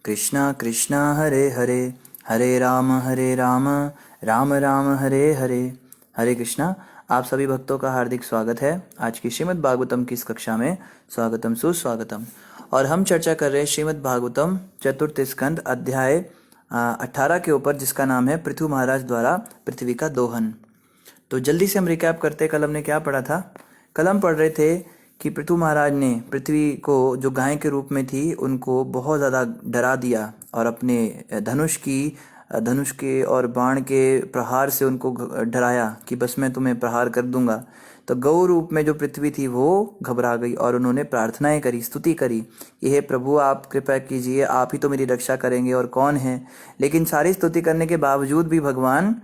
कृष्णा कृष्णा हरे हरे, हरे राम राम राम हरे हरे। हरे कृष्णा। आप सभी भक्तों का हार्दिक स्वागत है आज की श्रीमद् भागवतम की इस कक्षा में। स्वागतम सुस्वागतम। और हम चर्चा कर रहे हैं श्रीमद् भागवतम चतुर्थ स्कंद अध्याय 18 के ऊपर, जिसका नाम है पृथु महाराज द्वारा पृथ्वी का दोहन। तो जल्दी से हम रिकैप करते। कल हमने क्या पढ़ा था? कल हम पढ़ रहे थे कि पृथु महाराज ने पृथ्वी को, जो गाय के रूप में थी, उनको बहुत ज़्यादा डरा दिया और अपने धनुष के और बाण के प्रहार से उनको डराया कि बस मैं तुम्हें प्रहार कर दूंगा। तो गौ रूप में जो पृथ्वी थी वो घबरा गई और उन्होंने प्रार्थनाएं करी, स्तुति करी कि हे प्रभु, आप कृपा कीजिए, आप ही तो मेरी रक्षा करेंगे और कौन है। लेकिन सारी स्तुति करने के बावजूद भी भगवान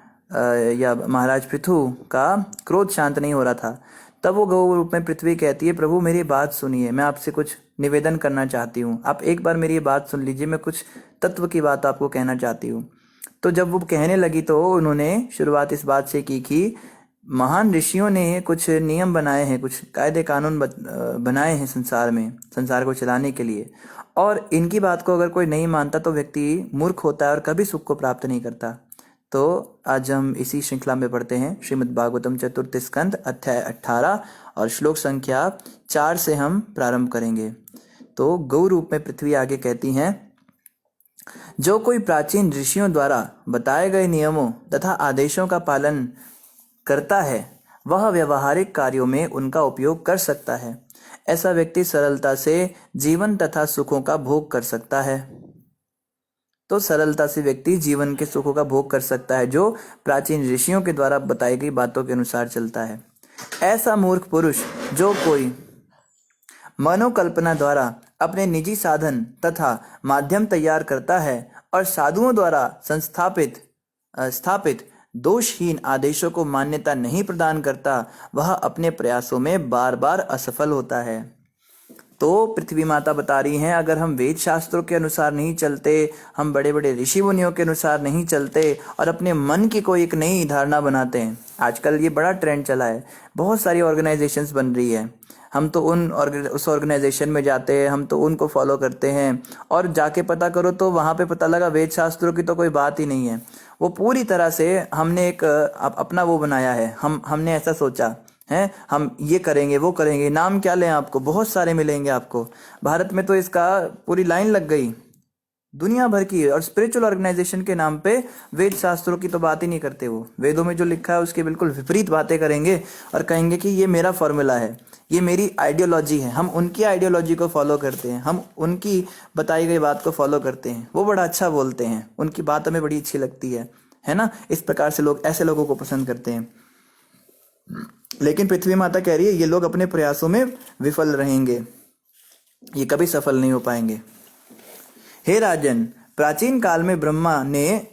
या महाराज पृथु का क्रोध शांत नहीं हो रहा था। तब वो गौ रूप में पृथ्वी कहती है, प्रभु मेरी बात सुनिए, मैं आपसे कुछ निवेदन करना चाहती हूँ, आप एक बार मेरी बात सुन लीजिए, मैं कुछ तत्व की बात आपको कहना चाहती हूँ। तो जब वो कहने लगी तो उन्होंने शुरुआत इस बात से की कि महान ऋषियों ने कुछ नियम बनाए हैं, कुछ कायदे कानून बनाए हैं संसार में, संसार को चलाने के लिए, और इनकी बात को अगर कोई नहीं मानता तो व्यक्ति मूर्ख होता है और कभी सुख को प्राप्त नहीं करता। तो आज हम इसी श्रृंखला में पढ़ते हैं श्रीमद् भागवतम चतुर्थ स्कंद अध्याय 18 और श्लोक संख्या 4 से हम प्रारंभ करेंगे। तो गौ रूप में पृथ्वी आगे कहती हैं, जो कोई प्राचीन ऋषियों द्वारा बताए गए नियमों तथा आदेशों का पालन करता है वह व्यवहारिक कार्यों में उनका उपयोग कर सकता है। ऐसा व्यक्ति सरलता से जीवन तथा सुखों का भोग कर सकता है। तो सरलता से व्यक्ति जीवन के सुखों का भोग कर सकता है जो प्राचीन ऋषियों के द्वारा बताई गई बातों के अनुसार चलता है। ऐसा मूर्ख पुरुष जो कोई मनोकल्पना द्वारा अपने निजी साधन तथा माध्यम तैयार करता है और साधुओं द्वारा स्थापित दोषहीन आदेशों को मान्यता नहीं प्रदान करता, वह अपने प्रयासों में बार बार असफल होता है। तो पृथ्वी माता बता रही हैं, अगर हम वेद शास्त्रों के अनुसार नहीं चलते, हम बड़े बड़े ऋषि मुनियों के अनुसार नहीं चलते और अपने मन की कोई एक नई धारणा बनाते हैं। आजकल ये बड़ा ट्रेंड चला है, बहुत सारी ऑर्गेनाइजेशंस बन रही है, हम तो उस ऑर्गेनाइजेशन में जाते हैं, हम तो उनको फॉलो करते हैं, और जाके पता करो तो वहाँ पे पता लगा वेद शास्त्रों की तो कोई बात ही नहीं है। वो पूरी तरह से हमने एक अपना वो बनाया है, हमने ऐसा सोचा है, हम ये करेंगे वो करेंगे। नाम क्या लें, आपको बहुत सारे मिलेंगे। आपको भारत में तो इसका पूरी लाइन लग गई, दुनिया भर की, और स्पिरिचुअल ऑर्गेनाइजेशन के नाम पे वेद शास्त्रों की तो बात ही नहीं करते। वो वेदों में जो लिखा है उसके बिल्कुल विपरीत बातें करेंगे और कहेंगे कि ये मेरा फॉर्मूला है, ये मेरी आइडियोलॉजी है, हम उनकी आइडियोलॉजी को फॉलो करते हैं, हम उनकी बताई गई बात को फॉलो करते हैं। वो बड़ा अच्छा बोलते हैं, उनकी बात हमें बड़ी अच्छी लगती है ना। इस प्रकार से लोग, ऐसे लोगों को पसंद करते हैं। लेकिन पृथ्वी माता कह रही है, ये लोग अपने प्रयासों में विफल रहेंगे, ये कभी सफल नहीं हो पाएंगे। हे राजन, प्राचीन काल में ब्रह्मा ने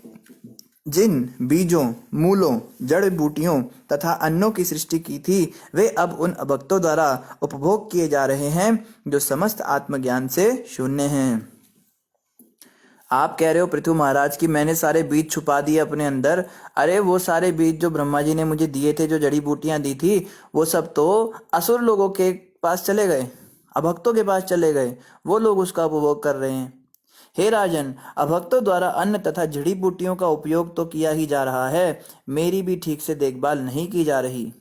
जिन बीजों, मूलों, जड़ बूटियों तथा अन्नों की सृष्टि की थी, वे अब उन भक्तों द्वारा उपभोग किए जा रहे हैं जो समस्त आत्मज्ञान से शून्य हैं। आप कह रहे हो पृथु महाराज कि मैंने सारे बीज छुपा दिए अपने अंदर। अरे वो सारे बीज जो ब्रह्मा जी ने मुझे दिए थे, जो जड़ी बूटियां दी थी, वो सब तो असुर लोगों के पास चले गए, अभक्तों के पास चले गए, वो लोग उसका उपभोग कर रहे हैं। हे राजन, अभक्तों द्वारा अन्न तथा जड़ी बूटियों का उपयोग तो किया ही जा रहा है, मेरी भी ठीक से देखभाल नहीं की जा रही।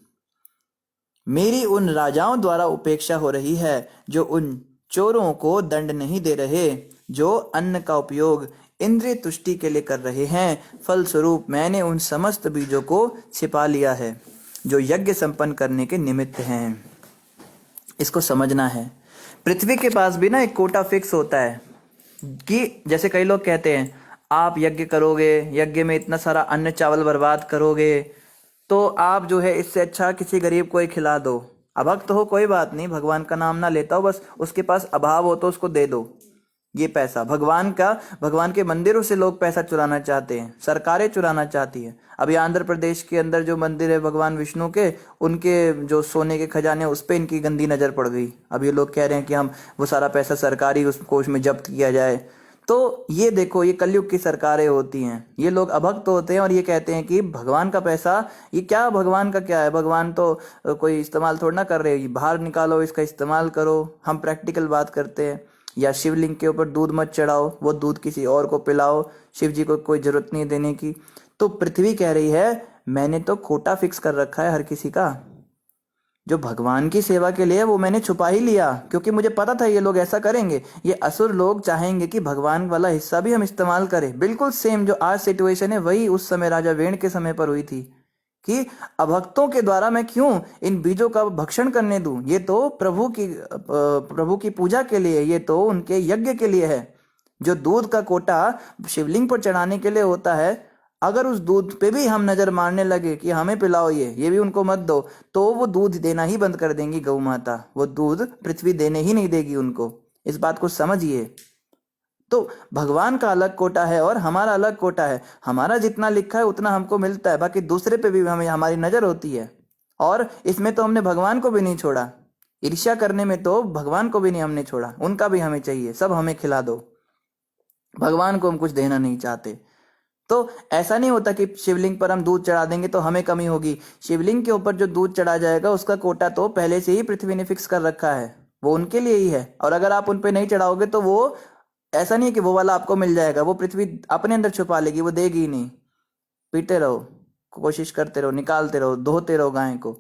मेरी उन राजाओं द्वारा उपेक्षा हो रही है जो उन चोरों को दंड नहीं दे रहे, जो अन्न का उपयोग इंद्रिय तुष्टि के लिए कर रहे हैं। फलस्वरूप मैंने उन समस्त बीजों को छिपा लिया है जो यज्ञ संपन्न करने के निमित्त हैं। इसको समझना है। पृथ्वी के पास भी ना एक कोटा फिक्स होता है कि जैसे कई लोग कहते हैं, आप यज्ञ करोगे, यज्ञ में इतना सारा अन्न चावल बर्बाद करोगे, तो आप जो है इससे अच्छा किसी गरीब को ही खिला दो। अभक्त हो कोई बात नहीं, भगवान का नाम ना लेता हो, बस उसके पास अभाव हो तो उसको दे दो ये पैसा। भगवान के मंदिरों से लोग पैसा चुराना चाहते हैं, सरकारें चुराना चाहती है। अभी आंध्र प्रदेश के अंदर जो मंदिर है भगवान विष्णु के, उनके जो सोने के खजाने, उस पे इनकी गंदी नजर पड़ गई। अब ये लोग कह रहे हैं कि हम वो सारा पैसा सरकारी उस कोष में जब्त किया जाए। तो ये देखो, ये कलयुग की सरकारें होती हैं, ये लोग अभक्त होते हैं और ये कहते हैं कि भगवान का पैसा, ये क्या भगवान का क्या है, भगवान तो कोई इस्तेमाल थोड़ा ना कर रहे, बाहर निकालो, इसका इस्तेमाल करो। हम प्रैक्टिकल बात करते हैं। या शिवलिंग के ऊपर दूध मत चढ़ाओ, वो दूध किसी और को पिलाओ, शिव जी को कोई जरूरत नहीं देने की। तो पृथ्वी कह रही है मैंने तो कोटा फिक्स कर रखा है हर किसी का, जो भगवान की सेवा के लिए वो मैंने छुपा ही लिया, क्योंकि मुझे पता था ये लोग ऐसा करेंगे। ये असुर लोग चाहेंगे कि भगवान वाला हिस्सा भी हम इस्तेमाल करें। बिल्कुल सेम जो आज सिचुएशन है वही उस समय राजा वेण के समय पर हुई थी कि अभक्तों के द्वारा मैं क्यों इन बीजों का भक्षण करने दूं, ये तो प्रभु की पूजा के लिए, ये तो उनके यज्ञ के लिए है। जो दूध का कोटा शिवलिंग पर चढ़ाने के लिए होता है, अगर उस दूध पे भी हम नजर मारने लगे कि हमें पिलाओ ये भी उनको मत दो, तो वो दूध देना ही बंद कर देंगी गौ माता, वो दूध पृथ्वी देने ही नहीं देगी उनको। इस बात को समझिए। तो भगवान का अलग कोटा है और हमारा अलग कोटा है। हमारा जितना लिखा है उतना हमको मिलता है, बाकी दूसरे पे भी हमें हमारी नजर होती है। और इसमें तो हमने भगवान को भी नहीं छोड़ा, ईर्ष्या करने में तो भगवान को भी नहीं हमने छोड़ा, उनका भी हमें चाहिए, सब हमें खिला दो। भगवान को हम कुछ देना नहीं चाहते। तो ऐसा नहीं होता कि शिवलिंग पर हम दूध चढ़ा देंगे तो हमें कमी होगी। शिवलिंग के ऊपर जो दूध चढ़ा जाएगा उसका कोटा तो पहले से ही पृथ्वी ने फिक्स कर रखा है, वो उनके लिए ही है। और अगर आप उन पे नहीं चढ़ाओगे तो वो ऐसा नहीं है कि वो वाला आपको मिल जाएगा, वो पृथ्वी अपने अंदर छुपा लेगी, वो देगी ही नहीं। पीते रहो, कोशिश करते रहो, निकालते रहो, धोते रहो गाय को।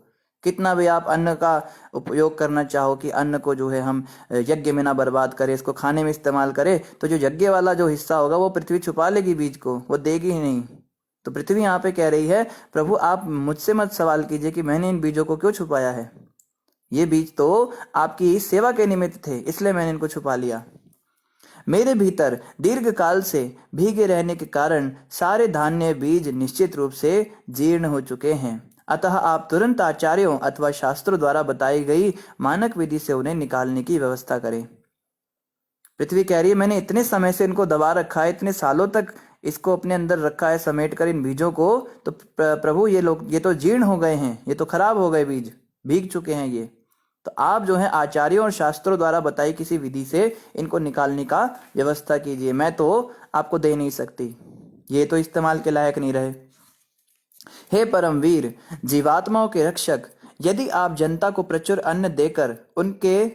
कितना भी आप अन्न का उपयोग करना चाहो कि अन्न को जो है हम यज्ञ में ना बर्बाद करें, इसको खाने में इस्तेमाल करें, तो जो यज्ञ वाला जो हिस्सा होगा वो पृथ्वी छुपा लेगी बीज को, वो देगी ही नहीं। तो पृथ्वी यहाँ पे कह रही है प्रभु आप मुझसे मत सवाल कीजिए कि मैंने इन बीजों को क्यों छुपाया है, ये बीज तो आपकी सेवा के निमित्त थे, इसलिए मैंने इनको छुपा लिया। मेरे भीतर दीर्घ काल से भीगे रहने के कारण सारे धान्य बीज निश्चित रूप से जीर्ण हो चुके हैं, अतः आप तुरंत आचार्यों अथवा शास्त्रों द्वारा बताई गई मानक विधि से उन्हें निकालने की व्यवस्था करें। पृथ्वी कह रही है मैंने इतने समय से इनको दबा रखा है, इतने सालों तक इसको अपने अंदर रखा है समेट कर इन बीजों को, तो प्रभु ये तो जीर्ण हो गए हैं, ये तो खराब हो गए, बीज भीग चुके हैं ये। तो आप जो है आचार्यों और शास्त्रों द्वारा बताई किसी विधि से इनको निकालने का व्यवस्था कीजिए, मैं तो आपको दे नहीं सकती, ये तो इस्तेमाल के लायक नहीं रहे। हे परमवीर, जीवात्माओं के रक्षक, यदि आप जनता को प्रचुर अन्न देकर उनके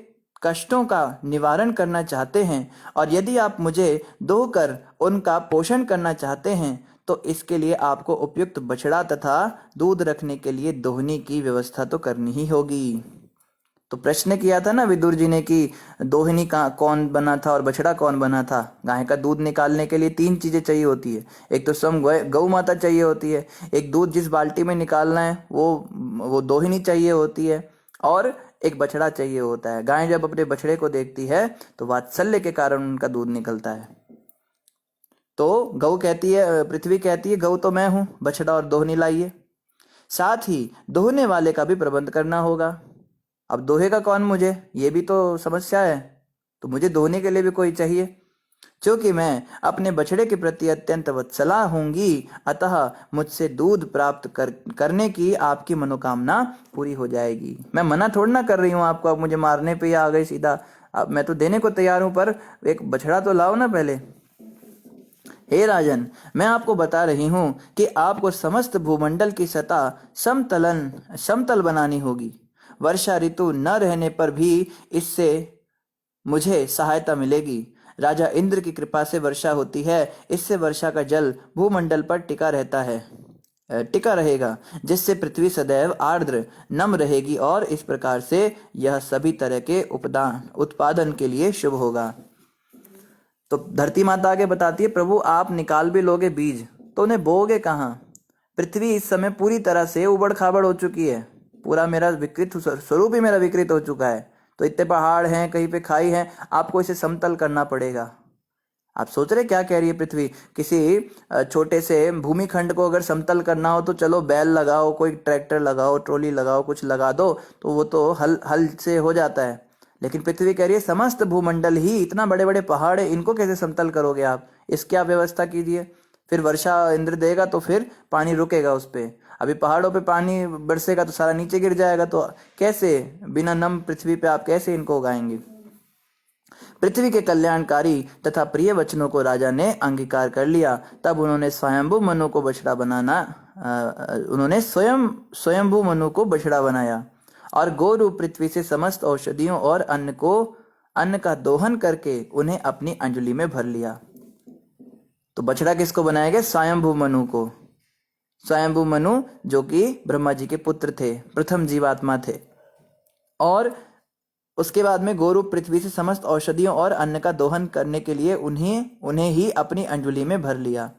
कष्टों का निवारण करना चाहते हैं और यदि आप मुझे दोहकर उनका पोषण करना चाहते हैं तो इसके लिए आपको उपयुक्त बछड़ा तथा दूध रखने के लिए दोहनी की व्यवस्था तो करनी ही होगी। तो प्रश्न किया था ना विदुर जी ने कि दोहिनी का कौन बना था और बछड़ा कौन बना था। गाय का दूध निकालने के लिए 3 चीजें चाहिए होती है, एक तो स्वयं गौ माता चाहिए होती है, एक दूध जिस बाल्टी में निकालना है वो दोहिनी चाहिए होती है, और एक बछड़ा चाहिए होता है। गाय जब अपने बछड़े को देखती है तो वात्सल्य के कारण उनका दूध निकलता है। तो गौ कहती है, पृथ्वी कहती है गौ तो मैं हूं, बछड़ा और दोहनी लाइए। साथ ही दोहने वाले का भी प्रबंध करना होगा। अब दोहेगा कौन मुझे, ये भी तो समस्या है, तो मुझे दोहने के लिए भी कोई चाहिए। क्योंकि मैं अपने बछड़े के प्रति अत्यंत वत्सला होंगी, अतः मुझसे दूध प्राप्त करने की आपकी मनोकामना पूरी हो जाएगी। मैं मना थोड़ा ना कर रही हूँ आपको, अब मुझे मारने पे आ गई सीधा, अब मैं तो देने को तैयार हूँ, पर एक बछड़ा तो लाओ ना पहले। हे राजन, मैं आपको बता रही हूँ कि आपको समस्त भूमंडल की सतह समतल बनानी होगी। वर्षा ऋतु न रहने पर भी इससे मुझे सहायता मिलेगी। राजा इंद्र की कृपा से वर्षा होती है, इससे वर्षा का जल भूमंडल पर टिका रहेगा, जिससे पृथ्वी सदैव आर्द्र नम रहेगी और इस प्रकार से यह सभी तरह के उत्पादन के लिए शुभ होगा। तो धरती माता आगे बताती है प्रभु आप निकाल भी लोगे बीज तो उन्हें बोओगे कहाँ। पृथ्वी इस समय पूरी तरह से उबड़ खाबड़ हो चुकी है, पूरा मेरा विकृत स्वरूप ही मेरा विकृत हो चुका है। तो इतने पहाड़ हैं, कहीं पे खाई है, आपको इसे समतल करना पड़ेगा। आप सोच रहे क्या कह रही है पृथ्वी, किसी छोटे से भूमि खंड को अगर समतल करना हो तो चलो बैल लगाओ, कोई ट्रैक्टर लगाओ, ट्रॉली लगाओ, कुछ लगा दो तो वो तो हल से हो जाता है। लेकिन पृथ्वी कह रही है समस्त भूमंडल ही, इतना बड़े बड़े पहाड़ है, इनको कैसे समतल करोगे आप, इसकी आप व्यवस्था कीजिए। फिर वर्षा इंद्र देगा तो फिर पानी रुकेगा उस पे। अभी पहाड़ों पे पानी बरसेगा तो सारा नीचे गिर जाएगा, तो कैसे बिना नम पृथ्वी पे आप कैसे इनको उगाएंगे। पृथ्वी के कल्याणकारी तथा प्रिय वचनों को राजा ने अंगीकार कर लिया। तब उन्होंने स्वयंभू मनु को बछड़ा बनाया और गोरू पृथ्वी से समस्त औषधियों और अन्न को अन्न का दोहन करके उन्हें अपनी अंजलि में भर लिया। तो बछड़ा किसको बनाया गया? स्वयंभू मनु को। स्वयंभू मनु जो कि ब्रह्मा जी के पुत्र थे, प्रथम जीवात्मा थे। और उसके बाद में गोरूप पृथ्वी से समस्त औषधियों और अन्न का दोहन करने के लिए उन्हें ही अपनी अंजलि में भर लिया।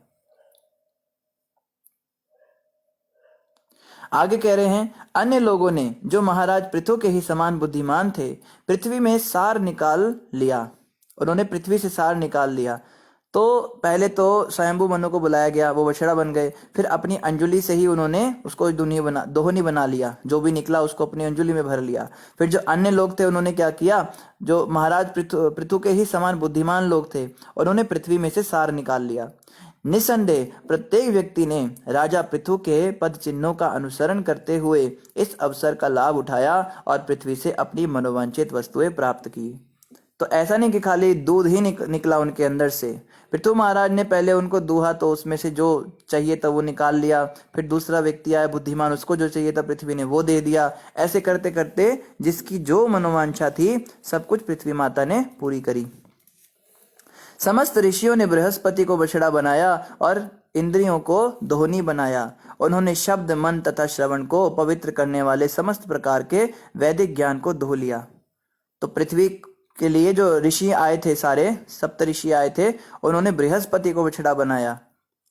आगे कह रहे हैं, अन्य लोगों ने जो महाराज पृथु के ही समान बुद्धिमान थे, पृथ्वी में सार निकाल लिया। उन्होंने पृथ्वी से सार निकाल लिया। तो पहले तो स्वयंभू मनु को बुलाया गया, वो बछड़ा बन गए। फिर अपनी अंजलि से ही उन्होंने उसको दोहनी बना लिया, जो भी निकला उसको अपनी अंजलि में भर लिया। फिर जो अन्य लोग थे उन्होंने क्या किया? जो महाराज पृथु के ही समान बुद्धिमान लोग थे, उन्होंने पृथ्वी में से सार निकाल लिया। निसंदेह प्रत्येक व्यक्ति ने राजा पृथु के पद चिन्हों का अनुसरण करते हुए इस अवसर का लाभ उठाया और पृथ्वी से अपनी मनोवांछित वस्तुएं प्राप्त की। तो ऐसा नहीं कि खाली दूध ही निकला उनके अंदर से। पृथु महाराज ने पहले उनको दूहा, तो उसमें से जो चाहिए था वो निकाल लिया। फिर दूसरा व्यक्ति आया बुद्धिमान, उसको जो चाहिए था पृथ्वी ने वो दे दिया। ऐसे करते करते जिसकी जो मनोवांछा थी सब कुछ पृथ्वी माता ने पूरी करी। समस्त ऋषियों ने बृहस्पति को बछड़ा बनाया और इंद्रियों को दोहनी बनाया। उन्होंने शब्द, मन तथा श्रवण को पवित्र करने वाले समस्त प्रकार के वैदिक ज्ञान को दोह लिया। तो पृथ्वी के लिए जो ऋषि आए थे, सारे सप्त ऋषि आए थे, उन्होंने बृहस्पति को बछड़ा बनाया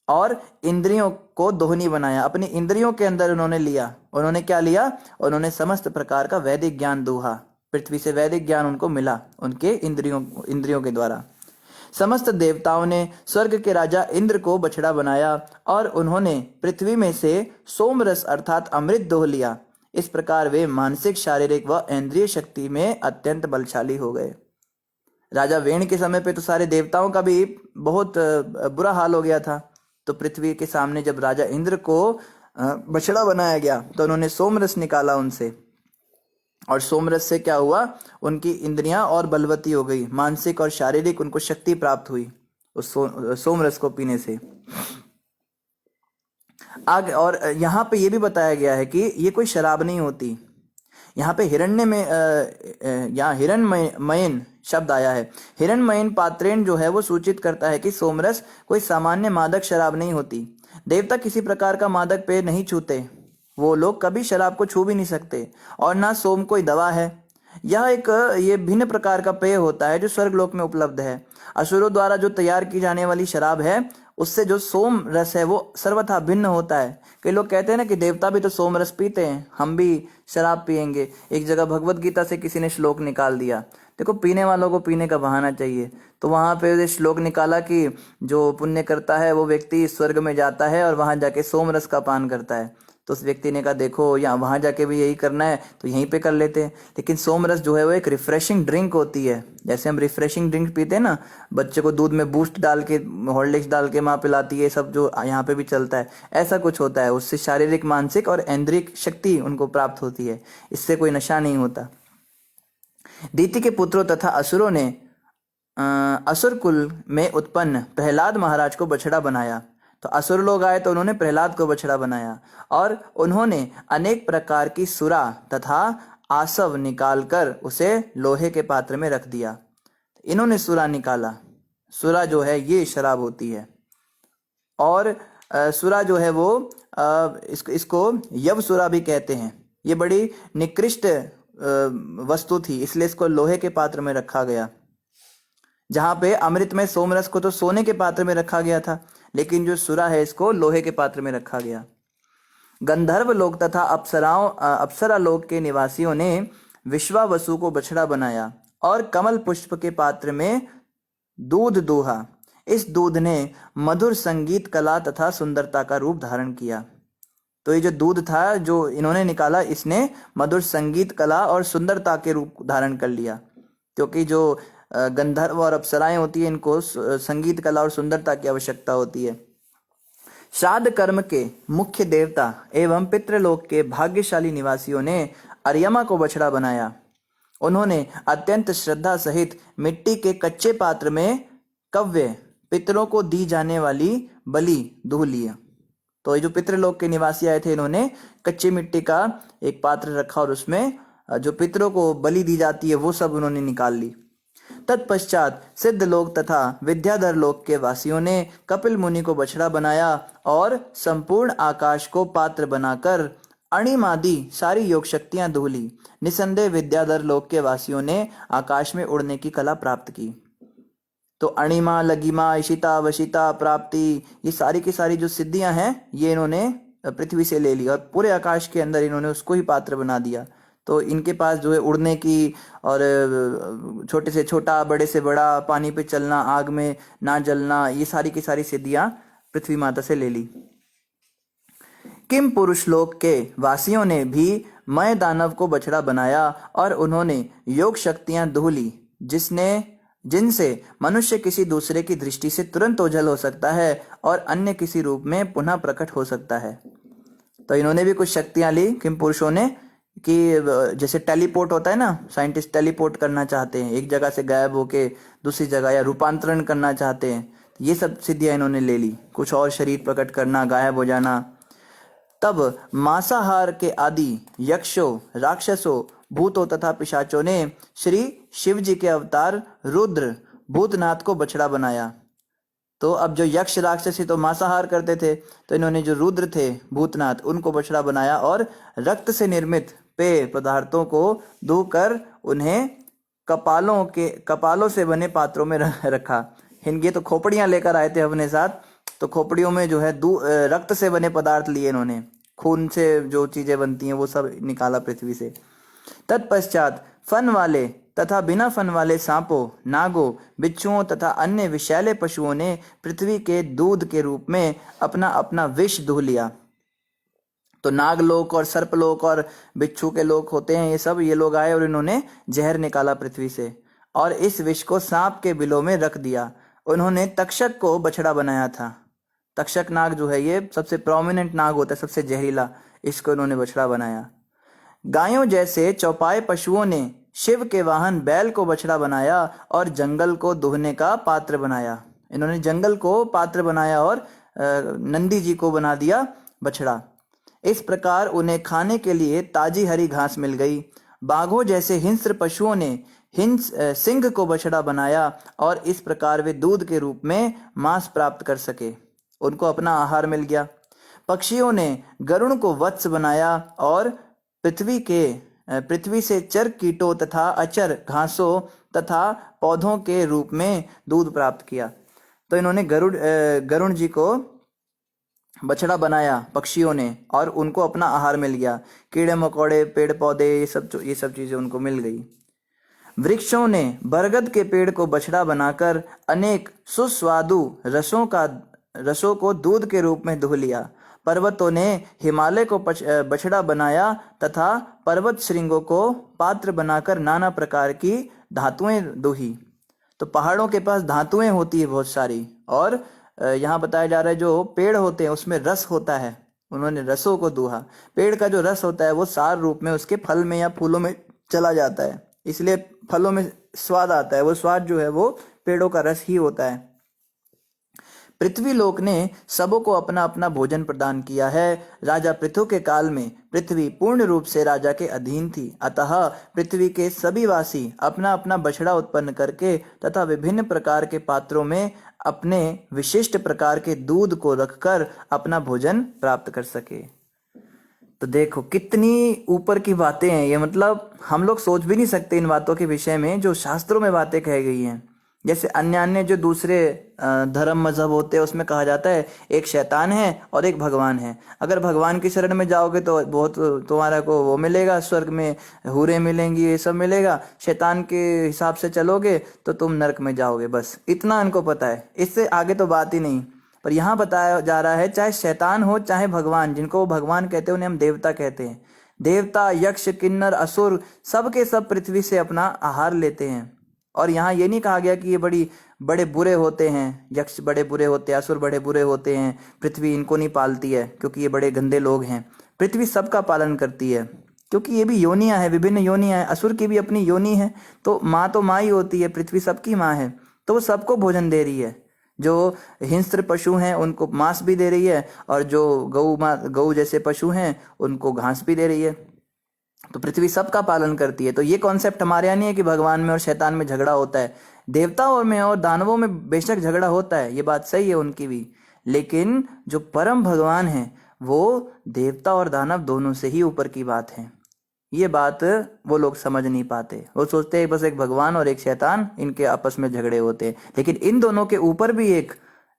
और इंद्रियों को दोहनी बनाया। अपनी इंद्रियों के अंदर उन्होंने लिया। उन्होंने क्या लिया? उन्होंने समस्त प्रकार का वैदिक ज्ञान दोहा। पृथ्वी से वैदिक ज्ञान उनको मिला उनके इंद्रियों के द्वारा। समस्त देवताओं ने स्वर्ग के राजा इंद्र को बछड़ा बनाया और उन्होंने पृथ्वी में से सोमरस अर्थात अमृत दोह लिया। इस प्रकार वे मानसिक, शारीरिक व इंद्रिय शक्ति में अत्यंत बलशाली हो गए। राजा वेण के समय पे तो सारे देवताओं का भी बहुत बुरा हाल हो गया था। तो पृथ्वी के सामने जब राजा इंद्र को बछड़ा बनाया गया तो उन्होंने सोमरस निकाला उनसे, और सोमरस से क्या हुआ? उनकी इंद्रियां और बलवती हो गई, मानसिक और शारीरिक उनको शक्ति प्राप्त हुई उस सोमरस को पीने से। आगे और यहाँ पे ये भी बताया गया है कि ये कोई शराब नहीं होती। यहाँ पे हिरण्मयन शब्द आया है। हिरण्मयन पात्रेण जो है वो सूचित करता है कि सोमरस कोई सामान्य मादक शराब नहीं होती। देवता किसी प्रकार का मादक पेय नहीं छूते, वो लोग कभी शराब को छू भी नहीं सकते। और ना सोम कोई दवा है, ये भिन्न प्रकार का पेय होता है जो स्वर्गलोक में उपलब्ध है। असुरों द्वारा जो तैयार की जाने वाली शराब है उससे जो सोम रस है वो सर्वथा भिन्न होता है। कई लोग कहते हैं ना कि देवता भी तो सोम रस पीते हैं, हम भी शराब पिएंगे। एक जगह भगवत गीता से किसी ने श्लोक निकाल दिया। देखो, पीने वालों को पीने का बहाना चाहिए, तो वहां पे श्लोक निकाला कि जो पुण्य करता है वो व्यक्ति स्वर्ग में जाता है और वहां जाके सोम रस का पान करता है। तो उस व्यक्ति ने कहा देखो यहाँ वहां जाके भी यही करना है तो यहीं पे कर लेते हैं। लेकिन सोमरस जो है वो एक रिफ्रेशिंग ड्रिंक होती है। जैसे हम रिफ्रेशिंग ड्रिंक पीते हैं ना, बच्चे को दूध में बूस्ट डाल के, हॉर्लिक्स डाल के माँ पिलाती है, सब जो यहाँ पे भी चलता है, ऐसा कुछ होता है। उससे शारीरिक, मानसिक और इंद्रिय शक्ति उनको प्राप्त होती है, इससे कोई नशा नहीं होता। दीति के पुत्रों तथा असुरों ने असुर कुल में उत्पन्न प्रहलाद महाराज को बछड़ा बनाया। तो असुर लोग आए तो उन्होंने प्रहलाद को बछड़ा बनाया और उन्होंने अनेक प्रकार की सुरा तथा आसव निकालकर उसे लोहे के पात्र में रख दिया। इन्होंने सुरा निकाला। सुरा जो है ये शराब होती है, और सुरा जो है वो इसको यव सुरा भी कहते हैं। ये बड़ी निकृष्ट वस्तु थी, इसलिए इसको लोहे के पात्र में रखा गया। जहां पे अमृत में सोमरस को तो सोने के पात्र में रखा गया था, लेकिन जो सुरा है इसको लोहे के पात्र में रखा गया। गंधर्व लोक तथा अप्सरा लोक के निवासियों ने विश्वावसु को बछड़ा बनाया और कमल पुष्प के पात्र में दूध दूहा। इस दूध ने मधुर संगीत, कला तथा सुंदरता का रूप धारण किया। तो ये जो दूध था जो इन्होंने निकाला, इसने मधुर संगीत, कला और सुंदरता के रूप धारण कर लिया। क्योंकि जो गंधर्व और अप्सराएं होती है, इनको संगीत, कला और सुंदरता की आवश्यकता होती है। श्राद्ध कर्म के मुख्य देवता एवं पितृलोक के भाग्यशाली निवासियों ने अर्यमा को बछड़ा बनाया। उन्होंने अत्यंत श्रद्धा सहित मिट्टी के कच्चे पात्र में कव्य पितरों को दी जाने वाली बलि दूह लिया। तो ये जो पितृलोक के निवासी आए थे, इन्होंने कच्ची मिट्टी का एक पात्र रखा और उसमें जो पितरों को बलि दी जाती है वो सब उन्होंने निकाल ली। तत्पश्चात सिद्ध लोक तथा विद्याधर लोक के वासियों ने कपिल मुनि को बछड़ा बनाया और संपूर्ण आकाश को पात्र बनाकर अणिमादि सारी योग शक्तियां धो ली। निसंदेह विद्याधर लोक के वासियों ने आकाश में उड़ने की कला प्राप्त की। तो अणिमा, लगिमा, इशिता, वशिता, प्राप्ति, ये सारी की सारी जो सिद्धियां हैं ये इन्होंने पृथ्वी से ले ली और पूरे आकाश के अंदर इन्होंने उसको ही पात्र बना दिया। तो इनके पास जो है उड़ने की और छोटे से छोटा, बड़े से बड़ा, पानी पे चलना, आग में ना जलना, ये सारी की सारी सिद्धियां पृथ्वी माता से ले ली। किम पुरुष लोक के वासियों ने भी मय दानव को बछड़ा बनाया और उन्होंने योग शक्तियां धो ली, जिनसे मनुष्य किसी दूसरे की दृष्टि से तुरंत ओझल हो सकता है और अन्य किसी रूप में पुनः प्रकट हो सकता है। तो इन्होंने भी कुछ शक्तियां ली किम पुरुषों ने, कि जैसे टेलीपोर्ट होता है ना, साइंटिस्ट टेलीपोर्ट करना चाहते हैं एक जगह से गायब होके दूसरी जगह, या रूपांतरण करना चाहते हैं, ये सब सिद्धियां इन्होंने ले ली। कुछ और शरीर प्रकट करना, गायब हो जाना। तब मांसाहार के आदि यक्षों, राक्षसों, भूतों तथा पिशाचों ने श्री शिव जी के अवतार रुद्र भूतनाथ को बछड़ा बनाया। तो अब जो यक्ष राक्षसी तो मांसाहार करते थे, तो इन्होंने जो रुद्र थे भूतनाथ, उनको बछड़ा बनाया और रक्त से निर्मित पेय पदार्थों को धोकर उन्हें कपालों से बने पात्रों में रखा। इनके तो खोपड़ियां लेकर आए थे अपने साथ, तो खोपड़ियों में जो है रक्त से बने पदार्थ लिए इन्होंने, खून से जो चीजें बनती हैं वो सब निकाला पृथ्वी से। तत्पश्चात फन वाले तथा बिना फन वाले सांपों, नागों, बिच्छुओं तथा अन्य विषैले पशुओं ने पृथ्वी के दूध के रूप में अपना अपना विष दूह लिया। तो नागलोक और सर्पलोक और बिच्छू के लोक होते हैं, ये लोग आए और इन्होंने जहर निकाला पृथ्वी से और इस विष को सांप के बिलों में रख दिया। उन्होंने तक्षक को बछड़ा बनाया था। तक्षक नाग जो है ये सबसे प्रोमिनेंट नाग होता है, सबसे जहरीला, इसको इन्होंने बछड़ा बनाया। गायों जैसे चौपाए पशुओं ने शिव के वाहन बैल को बछड़ा बनाया और जंगल को दुहने का पात्र बनाया। इन्होंने जंगल को पात्र बनाया और नंदी जी को बना दिया बछड़ा। इस प्रकार उन्हें खाने के लिए ताजी हरी घास मिल गई। बाघों जैसे हिंस्र पशुओं ने सिंह को बछड़ा बनाया और इस प्रकार वे दूध के रूप में मांस प्राप्त कर सके, उनको अपना आहार मिल गया। पक्षियों ने गरुड़ को वत्स बनाया और पृथ्वी से चर कीटों तथा अचर घासों तथा पौधों के रूप में दूध प्राप्त किया। तो इन्होंने गरुड़ जी को बछड़ा बनाया पक्षियों ने और उनको अपना आहार मिल गया। कीड़े मकोड़े, पेड़ पौधे, ये सब चीजें उनको मिल गई। वृक्षों ने बरगद के पेड़ को बछड़ा बनाकर अनेक सुस्वादु रसों को दूध के रूप में दूह लिया। पर्वतों ने हिमालय को बछड़ा बनाया तथा पर्वत श्रृंगों को पात्र बनाकर नाना प्रकार की धातुएं दूही। तो पहाड़ों के पास धातुएं होती है बहुत सारी, और यहाँ बताया जा रहा है जो पेड़ होते हैं उसमें रस होता है, उन्होंने रसों को दूहा। पेड़ का जो रस होता है वो सार रूप में उसके फल में या फूलों में चला जाता है, इसलिए फलों में स्वाद आता है। वो स्वाद जो है वो पेड़ों का रस ही होता है। पृथ्वी लोक ने सबों को अपना अपना भोजन प्रदान किया है। राजा पृथु के काल में पृथ्वी पूर्ण रूप से राजा के अधीन थी, अतः पृथ्वी के सभी वासी अपना अपना बछड़ा उत्पन्न करके तथा विभिन्न प्रकार के पात्रों में अपने विशिष्ट प्रकार के दूध को रखकर अपना भोजन प्राप्त कर सके। तो देखो कितनी ऊपर की बातें हैं ये, मतलब हम लोग सोच भी नहीं सकते इन बातों के विषय में जो शास्त्रों में बातें कही गई हैं। जैसे अन्य जो दूसरे धर्म मजहब होते हैं उसमें कहा जाता है एक शैतान है और एक भगवान है। अगर भगवान की शरण में जाओगे तो बहुत तुम्हारा को वो मिलेगा, स्वर्ग में हूरें मिलेंगी, ये सब मिलेगा। शैतान के हिसाब से चलोगे तो तुम नरक में जाओगे। बस इतना इनको पता है, इससे आगे तो बात ही नहीं। पर यहाँ बताया जा रहा है चाहे शैतान हो चाहे भगवान, जिनको वो भगवान कहते हैं उन्हें हम देवता कहते हैं। देवता, यक्ष, किन्नर, असुर सब के सब पृथ्वी से अपना आहार लेते हैं। और यहाँ ये नहीं कहा गया कि ये बड़े बुरे होते हैं, यक्ष बड़े बुरे होते हैं, असुर बड़े बुरे होते हैं, पृथ्वी इनको नहीं पालती है क्योंकि ये बड़े गंदे लोग हैं। पृथ्वी सबका पालन करती है क्योंकि ये भी योनियां हैं, विभिन्न योनियां हैं। असुर की भी अपनी योनि है, तो माँ ही होती है, पृथ्वी सबकी माँ है, तो वो सबको भोजन दे रही है। जो हिंस्र पशु हैं उनको मांस भी दे रही है, और जो गऊ जैसे पशु हैं उनको घास भी दे रही है। तो पृथ्वी सबका पालन करती है। तो ये कॉन्सेप्ट हमारे यहाँ नहीं है कि भगवान में और शैतान में झगड़ा होता है। देवताओं में और दानवों में बेशक झगड़ा होता है, ये बात सही है उनकी भी, लेकिन जो परम भगवान है वो देवता और दानव दोनों से ही ऊपर की बात है। ये बात वो लोग समझ नहीं पाते। वो सोचते हैं बस एक भगवान और एक शैतान, इनके आपस में झगड़े होते हैं, लेकिन इन दोनों के ऊपर भी एक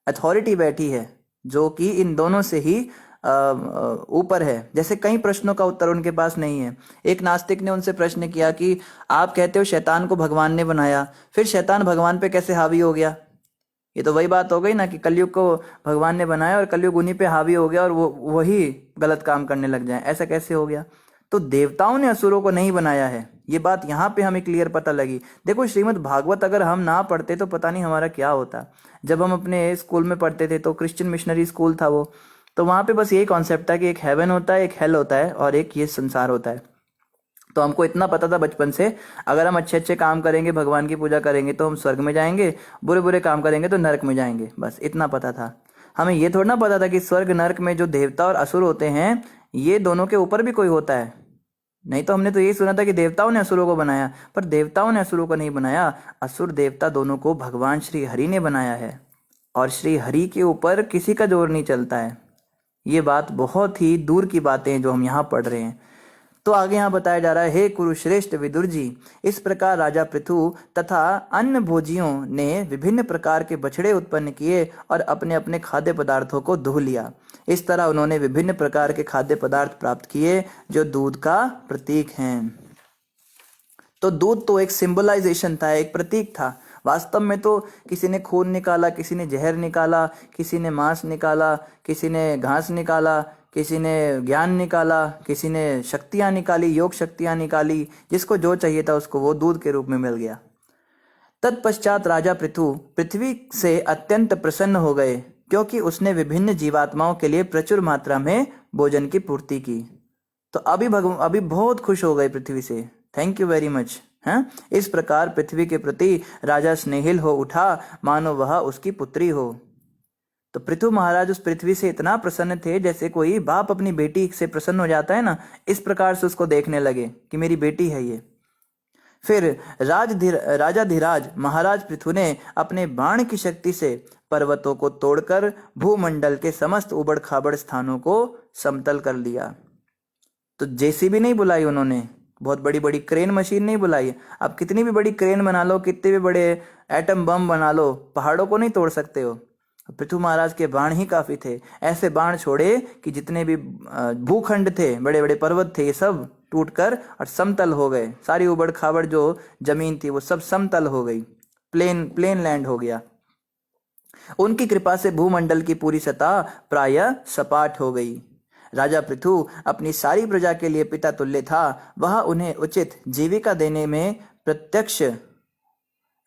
अथॉरिटी बैठी है जो कि इन दोनों से ही ऊपर है। जैसे कई प्रश्नों का उत्तर उनके पास नहीं है। एक नास्तिक ने उनसे प्रश्न किया कि आप कहते हो शैतान को भगवान ने बनाया, फिर शैतान भगवान पे कैसे हावी हो गया? ये तो वही बात हो गई ना कि कलयुग को भगवान ने बनाया और कलयुग उन्हीं पे हावी हो गया और वो वही गलत काम करने लग जाए, ऐसा कैसे हो गया? तो देवताओं ने असुरों को नहीं बनाया है, ये बात यहाँ पे हमें क्लियर पता लगी। देखो श्रीमद् भागवत अगर हम ना पढ़ते तो पता नहीं हमारा क्या होता। जब हम अपने स्कूल में पढ़ते थे तो क्रिश्चियन मिशनरी स्कूल था वो, तो वहाँ पे बस यही कॉन्सेप्ट था कि एक हेवन होता है, एक हेल होता है और एक ये संसार होता है। तो हमको इतना पता था बचपन से, अगर हम अच्छे अच्छे काम करेंगे, भगवान की पूजा करेंगे तो हम स्वर्ग में जाएंगे, बुरे बुरे काम करेंगे तो नरक में जाएंगे, बस इतना पता था। हमें ये थोड़ा ना पता था कि स्वर्ग नरक में जो देवता और असुर होते हैं ये दोनों के ऊपर भी कोई होता है। नहीं तो हमने तो यही सुना था कि देवताओं ने असुरों को बनाया, पर देवताओं ने असुरों को नहीं बनाया। असुर देवता दोनों को भगवान श्री हरि ने बनाया है और श्री हरि के ऊपर किसी का जोर नहीं चलता है। ये बात बहुत ही दूर की बातें हैं जो हम यहाँ पढ़ रहे हैं। तो आगे यहाँ बताया जा रहा है, हे कुरुश्रेष्ठ विदुर जी, इस प्रकार राजा पृथु तथा अन्य भोजियों ने विभिन्न प्रकार के बछड़े उत्पन्न किए और अपने अपने खाद्य पदार्थों को दुह लिया। इस तरह उन्होंने विभिन्न प्रकार के खाद्य पदार्थ प्राप्त किए जो दूध का प्रतीक हैं। तो दूध तो एक सिंबलाइजेशन था, एक प्रतीक था। वास्तव में तो किसी ने खून निकाला, किसी ने जहर निकाला, किसी ने मांस निकाला, किसी ने घास निकाला, किसी ने ज्ञान निकाला, किसी ने शक्तियां निकाली, योग शक्तियां निकाली, जिसको जो चाहिए था उसको वो दूध के रूप में मिल गया। तत्पश्चात राजा पृथु पृथ्वी से अत्यंत प्रसन्न हो गए क्योंकि उसने विभिन्न जीवात्माओं के लिए प्रचुर मात्रा में भोजन की पूर्ति की। तो अभी बहुत खुश हो गए पृथ्वी से, थैंक यू वेरी मच। हैं? इस प्रकार पृथ्वी के प्रति राजा स्नेहिल हो उठा मानो वह उसकी पुत्री हो। तो पृथु महाराज उस पृथ्वी से इतना प्रसन्न थे जैसे कोई बाप अपनी बेटी से प्रसन्न हो जाता है ना, इस प्रकार से उसको देखने लगे कि मेरी बेटी है ये। फिर राजा धीराज महाराज पृथु ने अपने बाण की शक्ति से पर्वतों को तोड़कर भूमंडल के समस्त उबड़ खाबड़ स्थानों को समतल कर लिया। तो जेसीबी नहीं बुलाई उन्होंने, बहुत बड़ी बड़ी क्रेन मशीन नहीं बुलाई। अब कितनी भी बड़ी क्रेन बना लो, कितने भी बड़े एटम बम बना लो, पहाड़ों को नहीं तोड़ सकते हो। पृथु महाराज के बाण ही काफी थे। ऐसे बाण छोड़े कि जितने भी भूखंड थे, बड़े बड़े पर्वत थे, ये सब टूटकर और समतल हो गए। सारी उबड़ खाबड़ जो जमीन थी वो सब समतल हो गई, प्लेन लैंड हो गया। उनकी कृपा से भूमंडल की पूरी सतह प्रायः सपाट हो गई। राजा पृथु अपनी सारी प्रजा के लिए पिता तुल्य था। वह उन्हें उचित जीविका देने में प्रत्यक्ष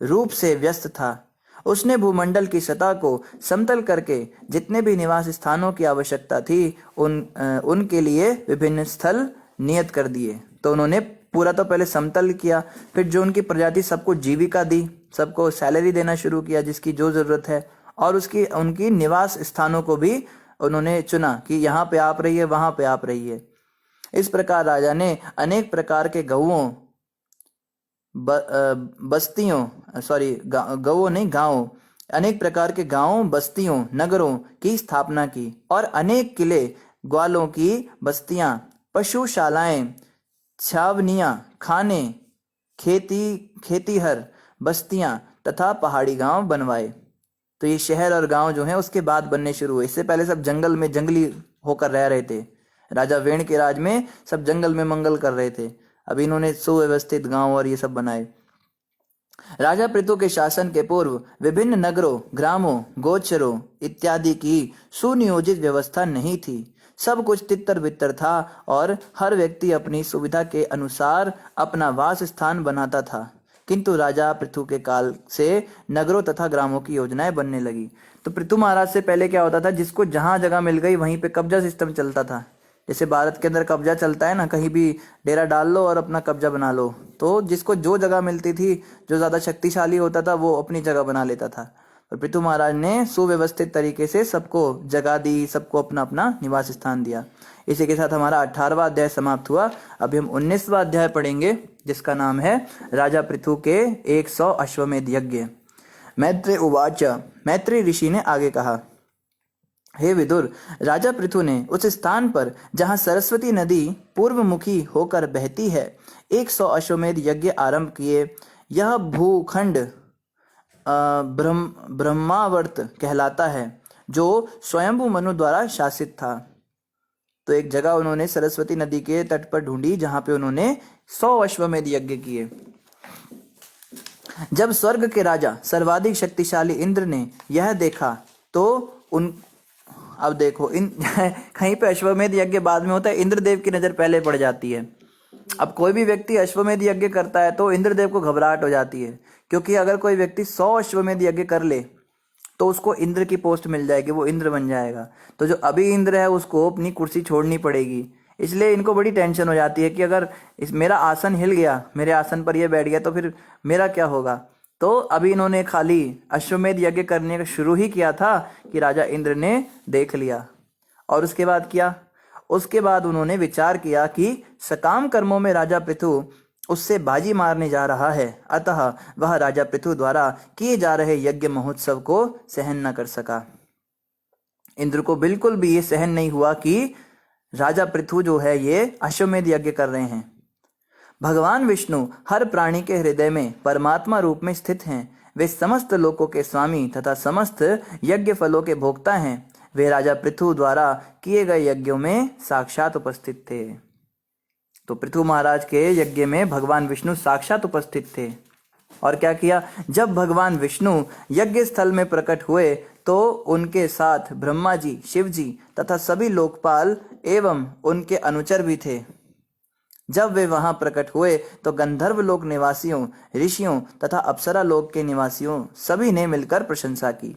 रूप से व्यस्त था। उसने भूमंडल की सतह को समतल करके जितने भी निवास स्थानों की आवश्यकता थी उनके लिए विभिन्न स्थल नियत कर दिए। तो उन्होंने पूरा तो पहले समतल किया, फिर जो उनकी प्रजाति सबको जीविका दी, सबको सैलरी देना शुरू किया जिसकी जो जरूरत है, और उनकी निवास स्थानों को भी उन्होंने चुना कि यहाँ पे आप रहिए, वहां पे आप रहिए। इस प्रकार राजा ने अनेक प्रकार के गांवों अनेक प्रकार के गांवों, बस्तियों, नगरों की स्थापना की और अनेक किले, ग्वालों की बस्तियां, पशुशालाएं, छावनियां, खाने, खेतीहर बस्तियां तथा पहाड़ी गांव बनवाए। तो ये शहर और गांव जो है उसके बाद बनने शुरू हुए। इससे पहले सब जंगल में जंगली होकर रह रहे थे। राजा वेण के राज में सब जंगल में मंगल कर रहे थे। अब इन्होंने सुव्यवस्थित गांव और ये सब बनाए। राजा पृथु के शासन के पूर्व विभिन्न नगरों, ग्रामों, गोचरों इत्यादि की सुनियोजित व्यवस्था नहीं थी। सब कुछ तितर बितर था और हर व्यक्ति अपनी सुविधा के अनुसार अपना वास स्थान बनाता था। किंतु राजा पृथु के काल से नगरों तथा ग्रामों की योजनाएं बनने लगी। तो पृथु महाराज से पहले क्या होता था, जिसको जहां जगह मिल गई वहीं पे कब्जा सिस्टम चलता था। जैसे भारत के अंदर कब्जा चलता है ना, कहीं भी डेरा डाल लो और अपना कब्जा बना लो। तो जिसको जो जगह मिलती थी, जो ज्यादा शक्तिशाली होता था वो अपनी जगह बना लेता था। और पृथु महाराज ने सुव्यवस्थित तरीके से सबको जगह दी, सबको अपना अपना निवास स्थान दिया। इसी के साथ हमारा 18वां अध्याय समाप्त हुआ। अभी हम 19वां अध्याय पढ़ेंगे, जिसका नाम है राजा पृथु के 100 अश्वमेध यज्ञ। मैत्री उवाच, मैत्री ऋषि ने आगे कहा, हे विदुर, राजा पृथु ने उस स्थान पर जहाँ सरस्वती नदी पूर्वमुखी होकर बहती है 100 अश्वमेध यज्ञ आरंभ किए। यह भूखंड ब्रह्मावर्त कहलाता है, जो स्वयंभू मनु द्वारा शासित था। तो एक जगह उन्होंने सरस्वती नदी के तट पर ढूंढी जहां पे उन्होंने 100 अश्वमेध यज्ञ किए। जब स्वर्ग के राजा सर्वाधिक शक्तिशाली इंद्र ने यह देखा तो अब देखो कहीं पे अश्वमेध यज्ञ बाद में होता है, इंद्रदेव की नजर पहले पड़ जाती है। अब कोई भी व्यक्ति अश्वमेध यज्ञ करता है तो इंद्रदेव को घबराहट हो जाती है, क्योंकि अगर कोई व्यक्ति 100 अश्वमेध यज्ञ कर ले तो उसको इंद्र की पोस्ट मिल जाएगी, वो इंद्र बन जाएगा। तो जो अभी इंद्र है उसको अपनी कुर्सी छोड़नी पड़ेगी। इसलिए इनको बड़ी टेंशन हो जाती है कि अगर मेरा आसन हिल गया, मेरे आसन पर ये बैठ गया तो फिर मेरा क्या होगा। तो अभी इन्होंने खाली अश्वमेध यज्ञ करने का शुरू ही किया था कि राजा इंद्र ने देख लिया। और उसके बाद क्या, उसके बाद उन्होंने विचार किया कि सकाम कर्मों में राजा पृथु उससे बाजी मारने जा रहा है, अतः वह राजा पृथु द्वारा किए जा रहे यज्ञ महोत्सव को सहन न कर सका। इंद्र को बिल्कुल भी ये सहन नहीं हुआ कि राजा पृथु जो है ये अश्वमेध यज्ञ कर रहे हैं। भगवान विष्णु हर प्राणी के हृदय में परमात्मा रूप में स्थित हैं। वे समस्त लोकों के स्वामी तथा समस्त यज्ञ फलों के भोक्ता हैं। वे राजा पृथु द्वारा किए गए यज्ञों में साक्षात उपस्थित थे। तो पृथु महाराज के यज्ञ में भगवान विष्णु साक्षात उपस्थित थे। और क्या किया, जब भगवान विष्णु यज्ञ स्थल में प्रकट हुए तो उनके साथ ब्रह्मा जी, शिव जी तथा सभी लोकपाल एवं उनके अनुचर भी थे। जब वे वहां प्रकट हुए तो गंधर्व लोक निवासियों, ऋषियों तथा अप्सरा लोक के निवासियों सभी ने मिलकर प्रशंसा की।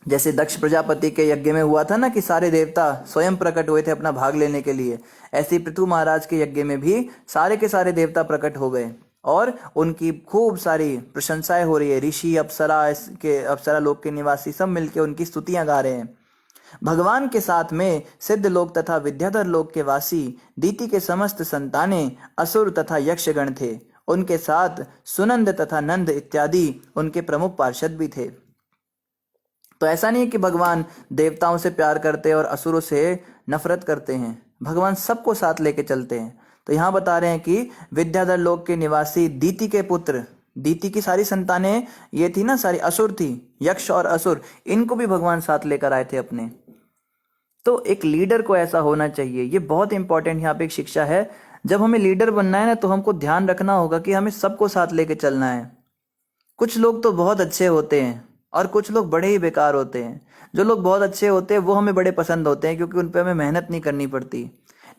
जैसे दक्ष प्रजापति के यज्ञ में हुआ था ना कि सारे देवता स्वयं प्रकट हुए थे अपना भाग लेने के लिए, ऐसे पृथु महाराज के यज्ञ में भी सारे के सारे देवता प्रकट हो गए और उनकी खूब सारी प्रशंसाएं हो रही है। ऋषि, अप्सरा लोक के निवासी सब मिलकर उनकी स्तुतियां गा रहे हैं। भगवान के साथ में सिद्ध लोक तथा विद्याधर लोक के वासी दीति के समस्त संतानें, असुर तथा यक्षगण थे। उनके साथ सुनंद तथा नंद इत्यादि उनके प्रमुख पार्षद भी थे। तो ऐसा नहीं है कि भगवान देवताओं से प्यार करते हैं और असुरों से नफरत करते हैं, भगवान सबको साथ लेके चलते हैं। तो यहाँ बता रहे हैं कि विद्याधर लोक के निवासी दीति के पुत्र, दीति की सारी संतानें ये थी ना, सारी असुर थी, यक्ष और असुर, इनको भी भगवान साथ लेकर आए थे अपने। तो एक लीडर को ऐसा होना चाहिए, ये बहुत इंपॉर्टेंट यहाँ पे एक शिक्षा है। जब हमें लीडर बनना है ना तो हमको ध्यान रखना होगा कि हमें सबको साथ लेके चलना है। कुछ लोग तो बहुत अच्छे होते हैं और कुछ लोग बड़े ही बेकार होते हैं। जो लोग बहुत अच्छे होते हैं वो हमें बड़े पसंद होते हैं क्योंकि उन पर हमें मेहनत नहीं करनी पड़ती।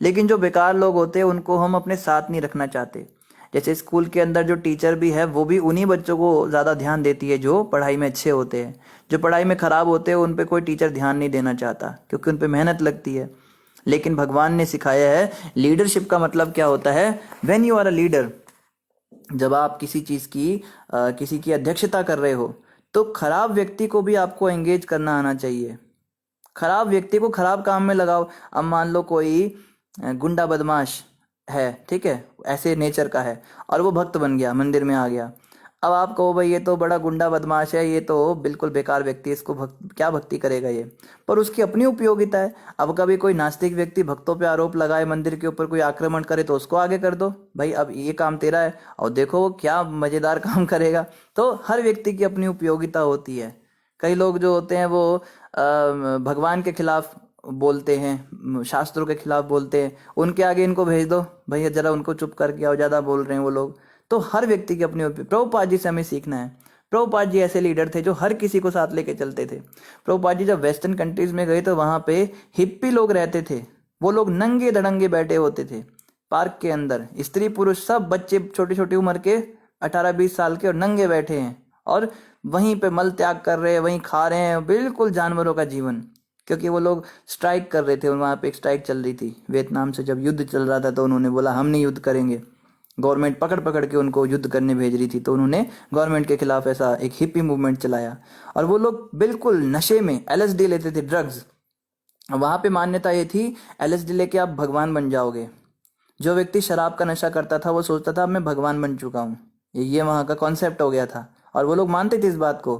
लेकिन जो बेकार लोग होते हैं उनको हम अपने साथ नहीं रखना चाहते। जैसे स्कूल के अंदर जो टीचर भी है वो भी उन्हीं बच्चों को ज़्यादा ध्यान देती है जो पढ़ाई में अच्छे होते हैं। जो पढ़ाई में ख़राब होते हैं उन पे कोई टीचर ध्यान नहीं देना चाहता क्योंकि उन पे मेहनत लगती है। लेकिन भगवान ने सिखाया है लीडरशिप का मतलब क्या होता है। When you are a leader, जब आप किसी चीज़ की किसी की अध्यक्षता कर रहे हो तो खराब व्यक्ति को भी आपको एंगेज करना आना चाहिए। खराब व्यक्ति को खराब काम में लगाओ। अब मान लो कोई गुंडा बदमाश है, ठीक है, ऐसे नेचर का है और वो भक्त बन गया, मंदिर में आ गया। अब आप कहो भाई ये तो बड़ा गुंडा बदमाश है, ये तो बिल्कुल बेकार व्यक्ति है, इसको क्या भक्ति करेगा ये, पर उसकी अपनी उपयोगिता है। अब कभी कोई नास्तिक व्यक्ति भक्तों पे आरोप लगाए, मंदिर के ऊपर कोई आक्रमण करे तो उसको आगे कर दो, भाई अब ये काम तेरा है और देखो वो क्या मजेदार काम करेगा। तो हर व्यक्ति की अपनी उपयोगिता होती है। कई लोग जो होते हैं वो भगवान के खिलाफ बोलते हैं, शास्त्रों के खिलाफ बोलते हैं, उनके आगे इनको भेज दो, भैया जरा उनको चुप करके आओ, ज़्यादा बोल रहे हैं वो लोग। तो हर व्यक्ति की अपनी। प्रभुपाद जी से हमें सीखना है। प्रभुपाद जी ऐसे लीडर थे जो हर किसी को साथ लेके चलते थे। प्रभुपाद जी जब वेस्टर्न कंट्रीज में गए तो वहाँ पे हिप्पी लोग रहते थे। वो लोग नंगे धड़ंगे बैठे होते थे पार्क के अंदर, स्त्री पुरुष सब, बच्चे छोटी छोटी उम्र के 18-20 साल के और नंगे बैठे हैं और वहीं पे मल त्याग कर रहे हैं, वहीं खा रहे हैं, बिल्कुल जानवरों का जीवन। क्योंकि वो लोग स्ट्राइक कर रहे थे, वहाँ पे एक स्ट्राइक चल रही थी वियतनाम से, जब युद्ध चल रहा था तो उन्होंने बोला हम नहीं युद्ध करेंगे, गवर्नमेंट पकड़ पकड़ के उनको युद्ध करने भेज रही थी, तो उन्होंने गवर्नमेंट के खिलाफ ऐसा एक हिप्पी मूवमेंट चलाया। और वो लोग बिल्कुल नशे में LSD लेते थे, ड्रग्स। वहाँ पे मान्यता ये थी LSD लेके आप भगवान बन जाओगे। जो व्यक्ति शराब का नशा करता था वो सोचता था अब मैं भगवान बन चुका हूँ, ये वहाँ का कॉन्सेप्ट हो गया था, और वो लोग मानते थे इस बात को।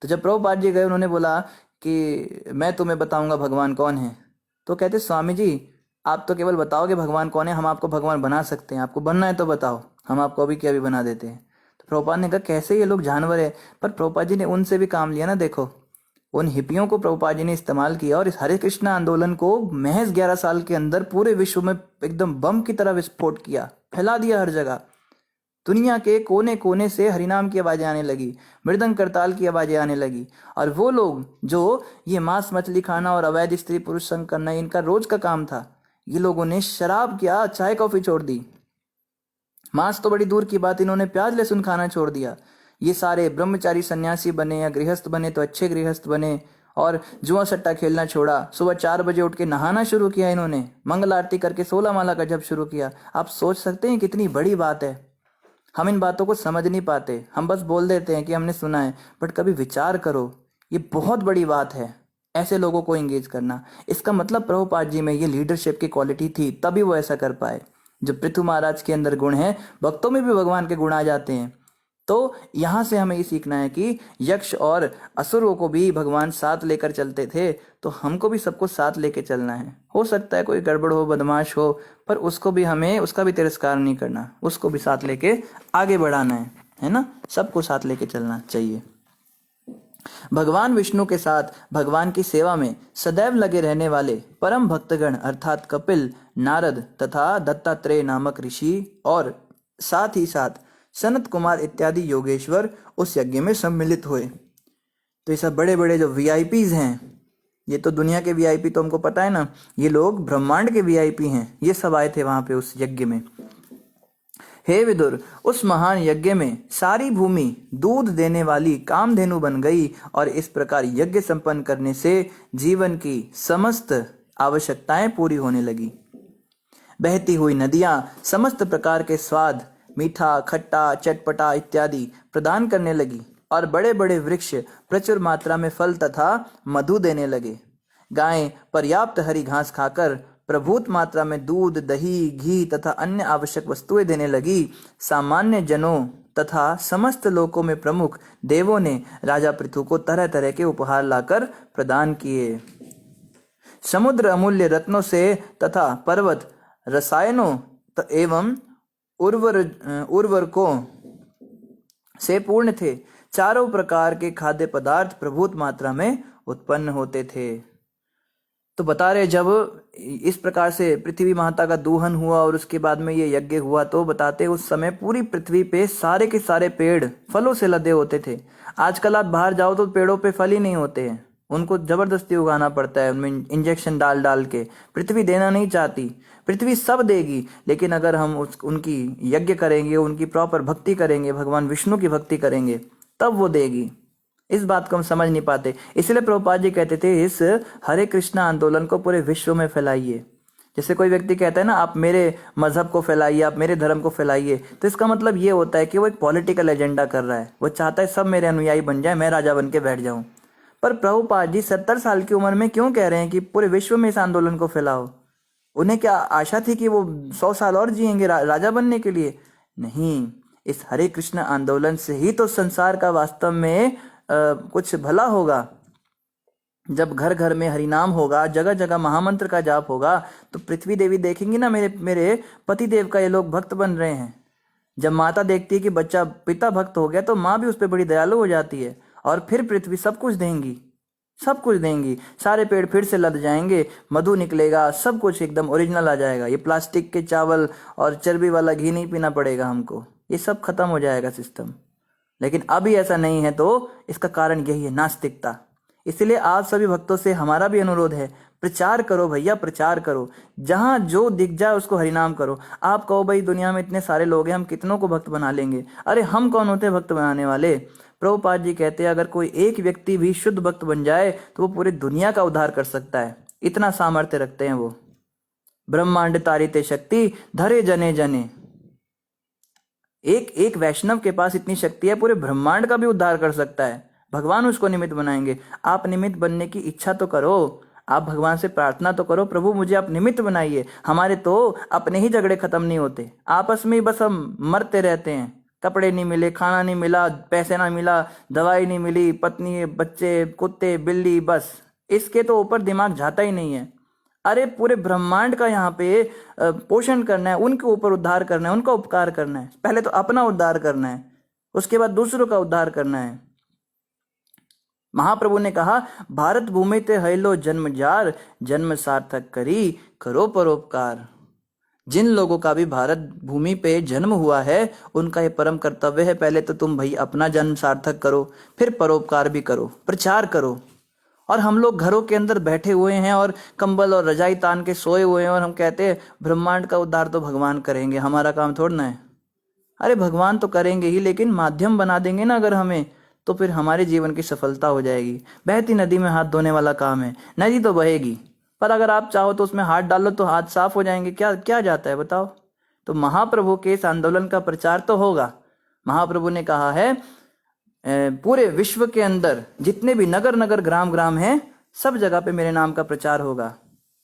तो जब प्रभुपाद जी गए, उन्होंने बोला कि मैं तुम्हें बताऊंगा भगवान कौन है। तो कहते स्वामी जी आप तो केवल बताओगे भगवान कौन है, हम आपको भगवान बना सकते हैं, आपको बनना है तो बताओ, हम आपको अभी के अभी बना देते हैं। तो प्रभुपाद ने कहा कैसे, ये लोग जानवर है। पर प्रभुपाद जी ने उनसे भी काम लिया ना। देखो उन हिप्पियों को प्रभुपाद जी ने इस्तेमाल किया और इस हरे कृष्णा आंदोलन को महज 11 साल के अंदर पूरे विश्व में एकदम बम की तरह विस्फोट किया, फैला दिया हर जगह। दुनिया के कोने कोने से हरिनाम की आवाजें आने लगी, मृदंग करताल की आवाजें आने लगी। और वो लोग जो ये मांस मछली खाना और अवैध स्त्री पुरुष संग करना इनका रोज का काम था, ये लोगों ने शराब क्या चाय कॉफी छोड़ दी। मांस तो बड़ी दूर की बात, इन्होंने प्याज लहसुन खाना छोड़ दिया। ये सारे ब्रह्मचारी सन्यासी बने या गृहस्थ बने तो अच्छे गृहस्थ बने, और जुआ सट्टा खेलना छोड़ा। सुबह 4 बजे उठ के नहाना शुरू किया इन्होंने, मंगल आरती करके 16 माला का जप शुरू किया। आप सोच सकते हैं कितनी बड़ी बात है। हम इन बातों को समझ नहीं पाते, हम बस बोल देते हैं कि हमने सुना है, बट कभी विचार करो, ये बहुत बड़ी बात है ऐसे लोगों को एंगेज करना। इसका मतलब प्रभुपाद जी में ये लीडरशिप की क्वालिटी थी, तभी वो ऐसा कर पाए। जब पृथु महाराज के अंदर गुण है, भक्तों में भी भगवान के गुण आ जाते हैं। तो यहाँ से हमें ये सीखना है कि यक्ष और असुरों को भी भगवान साथ लेकर चलते थे, तो हमको भी सबको साथ लेके चलना है। हो सकता है कोई गड़बड़ हो, बदमाश हो, पर उसको भी हमें, उसका भी तिरस्कार नहीं करना, उसको भी साथ लेके आगे बढ़ाना है ना। सबको साथ लेके चलना चाहिए। भगवान विष्णु के साथ भगवान की सेवा में सदैव लगे रहने वाले परम भक्तगण अर्थात कपिल, नारद तथा दत्तात्रेय नामक ऋषि और साथ ही साथ सनत कुमार इत्यादि योगेश्वर उस यज्ञ में सम्मिलित हुए। तो ये सब बड़े बड़े जो VIPs हैं, ये तो दुनिया के VIP तो हमको पता है ना, ये लोग ब्रह्मांड के VIP हैं, ये सब आए थे वहां पे उस यज्ञ में। हे विदुर, उस महान यज्ञ में सारी भूमि दूध देने वाली कामधेनु बन गई, और इस प्रकार यज्ञ संपन्न करने से जीवन की समस्त आवश्यकताएं पूरी होने लगी। बहती हुई नदियां समस्त प्रकार के स्वाद, मीठा, खट्टा, चटपटा इत्यादि प्रदान करने लगी, और बड़े बड़े वृक्ष प्रचुर मात्रा में फल तथा मधु देने लगे। गायें पर्याप्त हरी घास खाकर प्रभूत मात्रा में दूध, दही, घी तथा अन्य आवश्यक वस्तुएं देने लगी। सामान्य जनों तथा समस्त लोकों में प्रमुख देवों ने राजा पृथु को तरह तरह के उपहार लाकर प्रदान किए। समुद्र अमूल्य रत्नों से तथा पर्वत रसायनों एवं उर्वरकों से पूर्ण थे। चारों प्रकार के खाद्य पदार्थ प्रभुत मात्रा में उत्पन्न होते थे। तो बता रहे जब इस प्रकार से पृथ्वी माता का दूहन हुआ और उसके बाद में ये यज्ञ हुआ, तो बताते उस समय पूरी पृथ्वी पे सारे के सारे पेड़ फलों से लदे होते थे। आजकल आप बाहर जाओ तो पेड़ों पे फल ही नहीं होते हैं, उनको जबरदस्ती उगाना पड़ता है, उनमें इंजेक्शन डाल डाल के। पृथ्वी देना नहीं चाहती, पृथ्वी सब देगी, लेकिन अगर हम उनकी यज्ञ करेंगे, उनकी प्रॉपर भक्ति करेंगे, भगवान विष्णु की भक्ति करेंगे, तब वो देगी। इस बात को हम समझ नहीं पाते। इसलिए प्रभुपाद जी कहते थे इस हरे कृष्णा आंदोलन को पूरे विश्व में फैलाइए। जैसे कोई व्यक्ति कहता है ना आप मेरे मजहब को फैलाइए, आप मेरे धर्म को फैलाइए, तो इसका मतलब ये होता है कि वो एक पॉलिटिकल एजेंडा कर रहा है। वो चाहता है सब मेरे अनुयायी बन जाए, मैं राजा बन के बैठ जाऊं। पर प्रभुपाद जी 70 साल की उम्र में क्यों कह रहे हैं कि पूरे विश्व में इस आंदोलन को फैलाओ? उन्हें क्या आशा थी कि वो 100 साल और जिएंगे राजा बनने के लिए? नहीं, इस हरे कृष्ण आंदोलन से ही तो संसार का वास्तव में कुछ भला होगा। जब घर घर में हरिनाम होगा, जगह जगह महामंत्र का जाप होगा, तो पृथ्वी देवी देखेंगी ना मेरे पति देव का ये लोग भक्त बन रहे हैं। जब माता देखती है कि बच्चा पिता भक्त हो गया, तो माँ भी उस पर बड़ी दयालु हो जाती है, और फिर पृथ्वी सब कुछ देंगी, सब कुछ देंगी। सारे पेड़ फिर से लद जाएंगे, मधु निकलेगा, सब कुछ एकदम ओरिजिनल आ जाएगा। ये प्लास्टिक के चावल और चर्बी वाला घी नहीं पीना पड़ेगा हमको, ये सब खत्म हो जाएगा सिस्टम। लेकिन अभी ऐसा नहीं है, तो इसका कारण यही है, नास्तिकता। इसलिए आप सभी भक्तों से हमारा भी अनुरोध है, प्रचार करो भैया, प्रचार करो। जहां जो दिख जाए उसको हरिनाम करो। आप कहो भाई दुनिया में इतने सारे लोग हैं, हम कितनों को भक्त बना लेंगे? अरे हम कौन होते हैं भक्त बनाने वाले? प्रभुपाद जी कहते हैं अगर कोई एक व्यक्ति भी शुद्ध भक्त बन जाए तो वो पूरी दुनिया का उद्धार कर सकता है। इतना सामर्थ्य रखते हैं वो। ब्रह्मांड तारिते शक्ति धरे जने जने। एक एक वैष्णव के पास इतनी शक्ति है, पूरे ब्रह्मांड का भी उद्धार कर सकता है। भगवान उसको निमित्त बनाएंगे। आप निमित्त बनने की इच्छा तो करो, आप भगवान से प्रार्थना तो करो, प्रभु मुझे आप निमित्त बनाइए। हमारे तो अपने ही झगड़े खत्म नहीं होते, आपस में ही बस हम मरते रहते हैं। कपड़े नहीं मिले, खाना नहीं मिला, पैसे ना मिला, दवाई नहीं मिली, पत्नी, बच्चे, कुत्ते, बिल्ली, बस इसके तो ऊपर दिमाग जाता ही नहीं है। अरे पूरे ब्रह्मांड का यहाँ पे पोषण करना है, उनके ऊपर उद्धार करना है, उनका उपकार करना है। पहले तो अपना उद्धार करना है, उसके बाद दूसरों का उद्धार करना है। महाप्रभु ने कहा, भारत भूमि ते हैलो जन्म जार, जन्म सार्थक करी करो परोपकार। जिन लोगों का भी भारत भूमि पे जन्म हुआ है, उनका ये परम कर्तव्य है, पहले तो तुम भाई अपना जन्म सार्थक करो, फिर परोपकार भी करो, प्रचार करो। और हम लोग घरों के अंदर बैठे हुए हैं और कंबल और रजाई तान के सोए हुए हैं, और हम कहते हैं ब्रह्मांड का उद्धार तो भगवान करेंगे, हमारा काम थोड़ा ना है। अरे भगवान तो करेंगे ही, लेकिन माध्यम बना देंगे ना अगर हमें, तो फिर हमारे जीवन की सफलता हो जाएगी। बहती नदी में हाथ धोने वाला काम है, नदी तो बहेगी, पर अगर आप चाहो तो उसमें हाथ डालो तो हाथ साफ हो जाएंगे। क्या क्या जाता है बताओ। तो महाप्रभु के इस आंदोलन का प्रचार तो होगा। महाप्रभु ने कहा है पूरे विश्व के अंदर जितने भी नगर नगर ग्राम ग्राम हैं, सब जगह पे मेरे नाम का प्रचार होगा।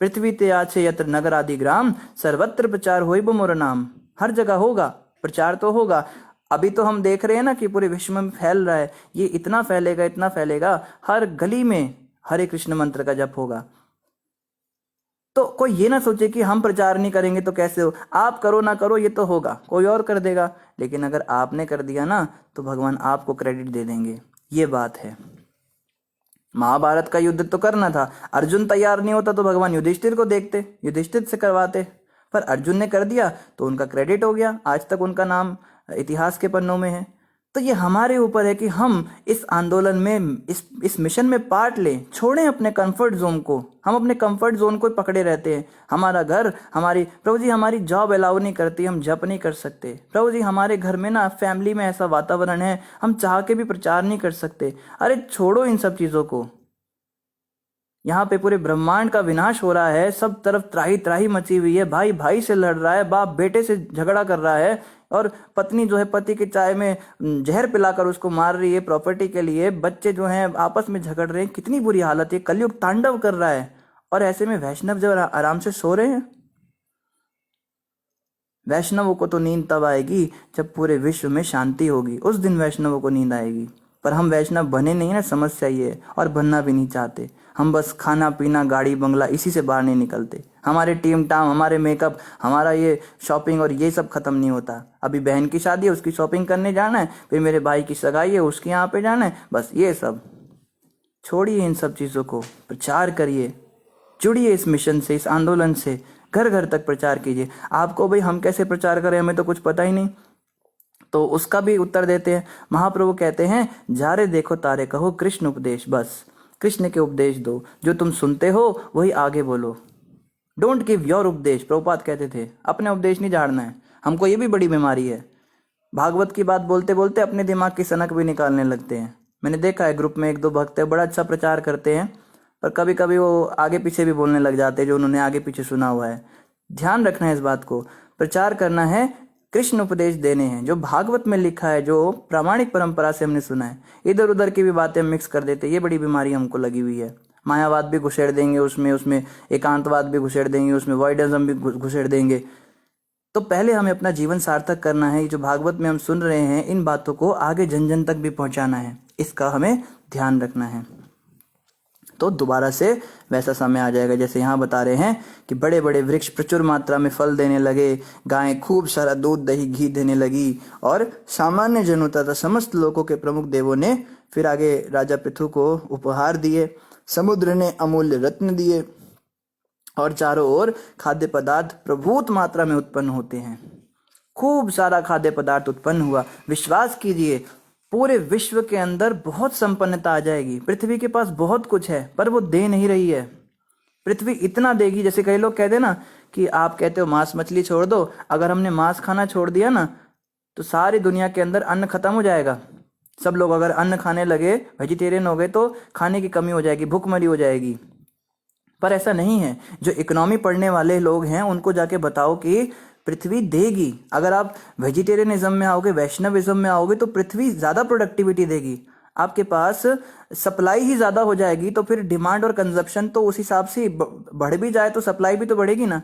पृथ्वी ते आछे यत्र नगर आदि ग्राम, सर्वत्र प्रचार होई बो मोर नाम। हर जगह होगा प्रचार तो होगा। अभी तो हम देख रहे हैं ना कि पूरे विश्व में फैल रहा है, ये इतना फैलेगा, इतना फैलेगा, हर गली में हरे कृष्ण मंत्र का जप होगा। तो कोई ये ना सोचे कि हम प्रचार नहीं करेंगे तो कैसे हो। आप करो ना करो ये तो होगा, कोई और कर देगा, लेकिन अगर आपने कर दिया ना तो भगवान आपको क्रेडिट दे देंगे। ये बात है। महाभारत का युद्ध तो करना था, अर्जुन तैयार नहीं होता तो भगवान युधिष्ठिर को देखते, युधिष्ठिर से करवाते, पर अर्जुन ने कर दिया तो उनका क्रेडिट हो गया, आज तक उनका नाम इतिहास के पन्नों में है। तो ये हमारे ऊपर है कि हम इस आंदोलन में, इस मिशन में पार्ट लें, छोड़ें अपने कंफर्ट जोन को। हम अपने कंफर्ट जोन को पकड़े रहते हैं। हमारा घर, हमारी प्रभु जी हमारी जॉब अलाउ नहीं करती, हम जप नहीं कर सकते। प्रभु जी हमारे घर में ना फैमिली में ऐसा वातावरण है, हम चाह के भी प्रचार नहीं कर सकते। अरे छोड़ो इन सब चीज़ों को। यहाँ पे पूरे ब्रह्मांड का विनाश हो रहा है, सब तरफ त्राही त्राही मची हुई है, भाई भाई से लड़ रहा है, बाप बेटे से झगड़ा कर रहा है, और पत्नी जो है पति की चाय में जहर पिलाकर उसको मार रही है प्रॉपर्टी के लिए, बच्चे जो हैं आपस में झगड़ रहे हैं। कितनी बुरी हालत है, कलयुग तांडव कर रहा है। और ऐसे में वैष्णव जब आराम से सो रहे हैं। वैष्णवों को तो नींद तब आएगी जब पूरे विश्व में शांति होगी, उस दिन वैष्णवों को नींद आएगी। पर हम वैष्णव बने नहीं ना, समस्या ये है, और बनना भी नहीं चाहते। हम बस खाना पीना गाड़ी बंगला इसी से बाहर नहीं निकलते। हमारे टीम टाम, हमारे मेकअप, हमारा ये शॉपिंग और ये सब खत्म नहीं होता। अभी बहन की शादी है, उसकी शॉपिंग करने जाना है, फिर मेरे भाई की सगाई है, उसके यहाँ पे जाना है, बस ये सब। छोड़िए इन सब चीज़ों को, प्रचार करिए, जुड़िए इस मिशन से, इस आंदोलन से, घर घर तक प्रचार कीजिए। आपको भाई हम कैसे प्रचार करें, हमें तो कुछ पता ही नहीं, तो उसका भी उत्तर देते हैं। महाप्रभु कहते हैं, जारे देखो तारे कहो कृष्ण उपदेश, बस कृष्ण के उपदेश दो, जो तुम सुनते हो वही आगे बोलो। डोंट गिव योर उपदेश, प्रभुपाद कहते थे, अपने उपदेश नहीं झाड़ना है। हमको ये भी बड़ी बीमारी है, भागवत की बात बोलते बोलते अपने दिमाग की सनक भी निकालने लगते हैं। मैंने देखा है ग्रुप में एक दो भक्त है, बड़ा अच्छा प्रचार करते हैं, पर कभी कभी वो आगे पीछे भी बोलने लग जाते हैं जो उन्होंने आगे पीछे सुना हुआ है। ध्यान रखना है इस बात को। प्रचार करना है, कृष्ण उपदेश देने हैं, जो भागवत में लिखा है, जो प्रामाणिक परंपरा से हमने सुना है। इधर उधर की भी बातें मिक्स कर देते, ये बड़ी बीमारी हमको लगी हुई है। मायावाद भी घुसेड़ देंगे उसमें एकांतवाद भी घुसेड़ देंगे उसमें, वॉइडिज्म भी घुसेड़ देंगे। तो पहले हमें अपना जीवन सार्थक करना है। जो भागवत में हम सुन रहे हैं, इन बातों को आगे जन जन तक भी पहुंचाना है, इसका हमें ध्यान रखना है। तो दोबारा से वैसा समय आ जाएगा जैसे यहाँ बता रहे हैं कि बड़े बड़े वृक्ष प्रचुर मात्रा में फल देने लगे, गायें खूब सारा दूध दही घी देने लगी, और सामान्य जनों तथा समस्त लोगों के प्रमुख देवों ने फिर आगे राजा पृथु को उपहार दिए, समुद्र ने अमूल्य रत्न दिए, और चारों ओर खाद्य पदार्थ प्रभूत मात्रा में उत्पन्न होते हैं। खूब सारा खाद्य पदार्थ उत्पन्न हुआ। विश्वास कीजिए, पूरे विश्व के अंदर बहुत संपन्नता आ जाएगी। पृथ्वी के पास बहुत कुछ है, पर वो दे नहीं रही है। पृथ्वी इतना देगी, जैसे कई लोग कहते हैं ना कि आप कहते हो मांस मछली छोड़ दो, अगर हमने मांस खाना छोड़ दिया ना तो सारी दुनिया के अंदर अन्न खत्म हो जाएगा। सब लोग अगर अन्न खाने लगे, वेजिटेरियन हो गए, तो खाने की कमी हो जाएगी, भूखमरी हो जाएगी। पर ऐसा नहीं है। जो इकोनॉमी पढ़ने वाले लोग हैं उनको जाके बताओ कि पृथ्वी देगी। अगर आप वेजिटेरियनिज्म में आओगे, वैष्णविज्म में आओगे, तो पृथ्वी ज़्यादा प्रोडक्टिविटी देगी। आपके पास सप्लाई ही ज़्यादा हो जाएगी, तो फिर डिमांड और कंजप्शन तो उस हिसाब से बढ़ भी जाए तो सप्लाई भी तो बढ़ेगी ना।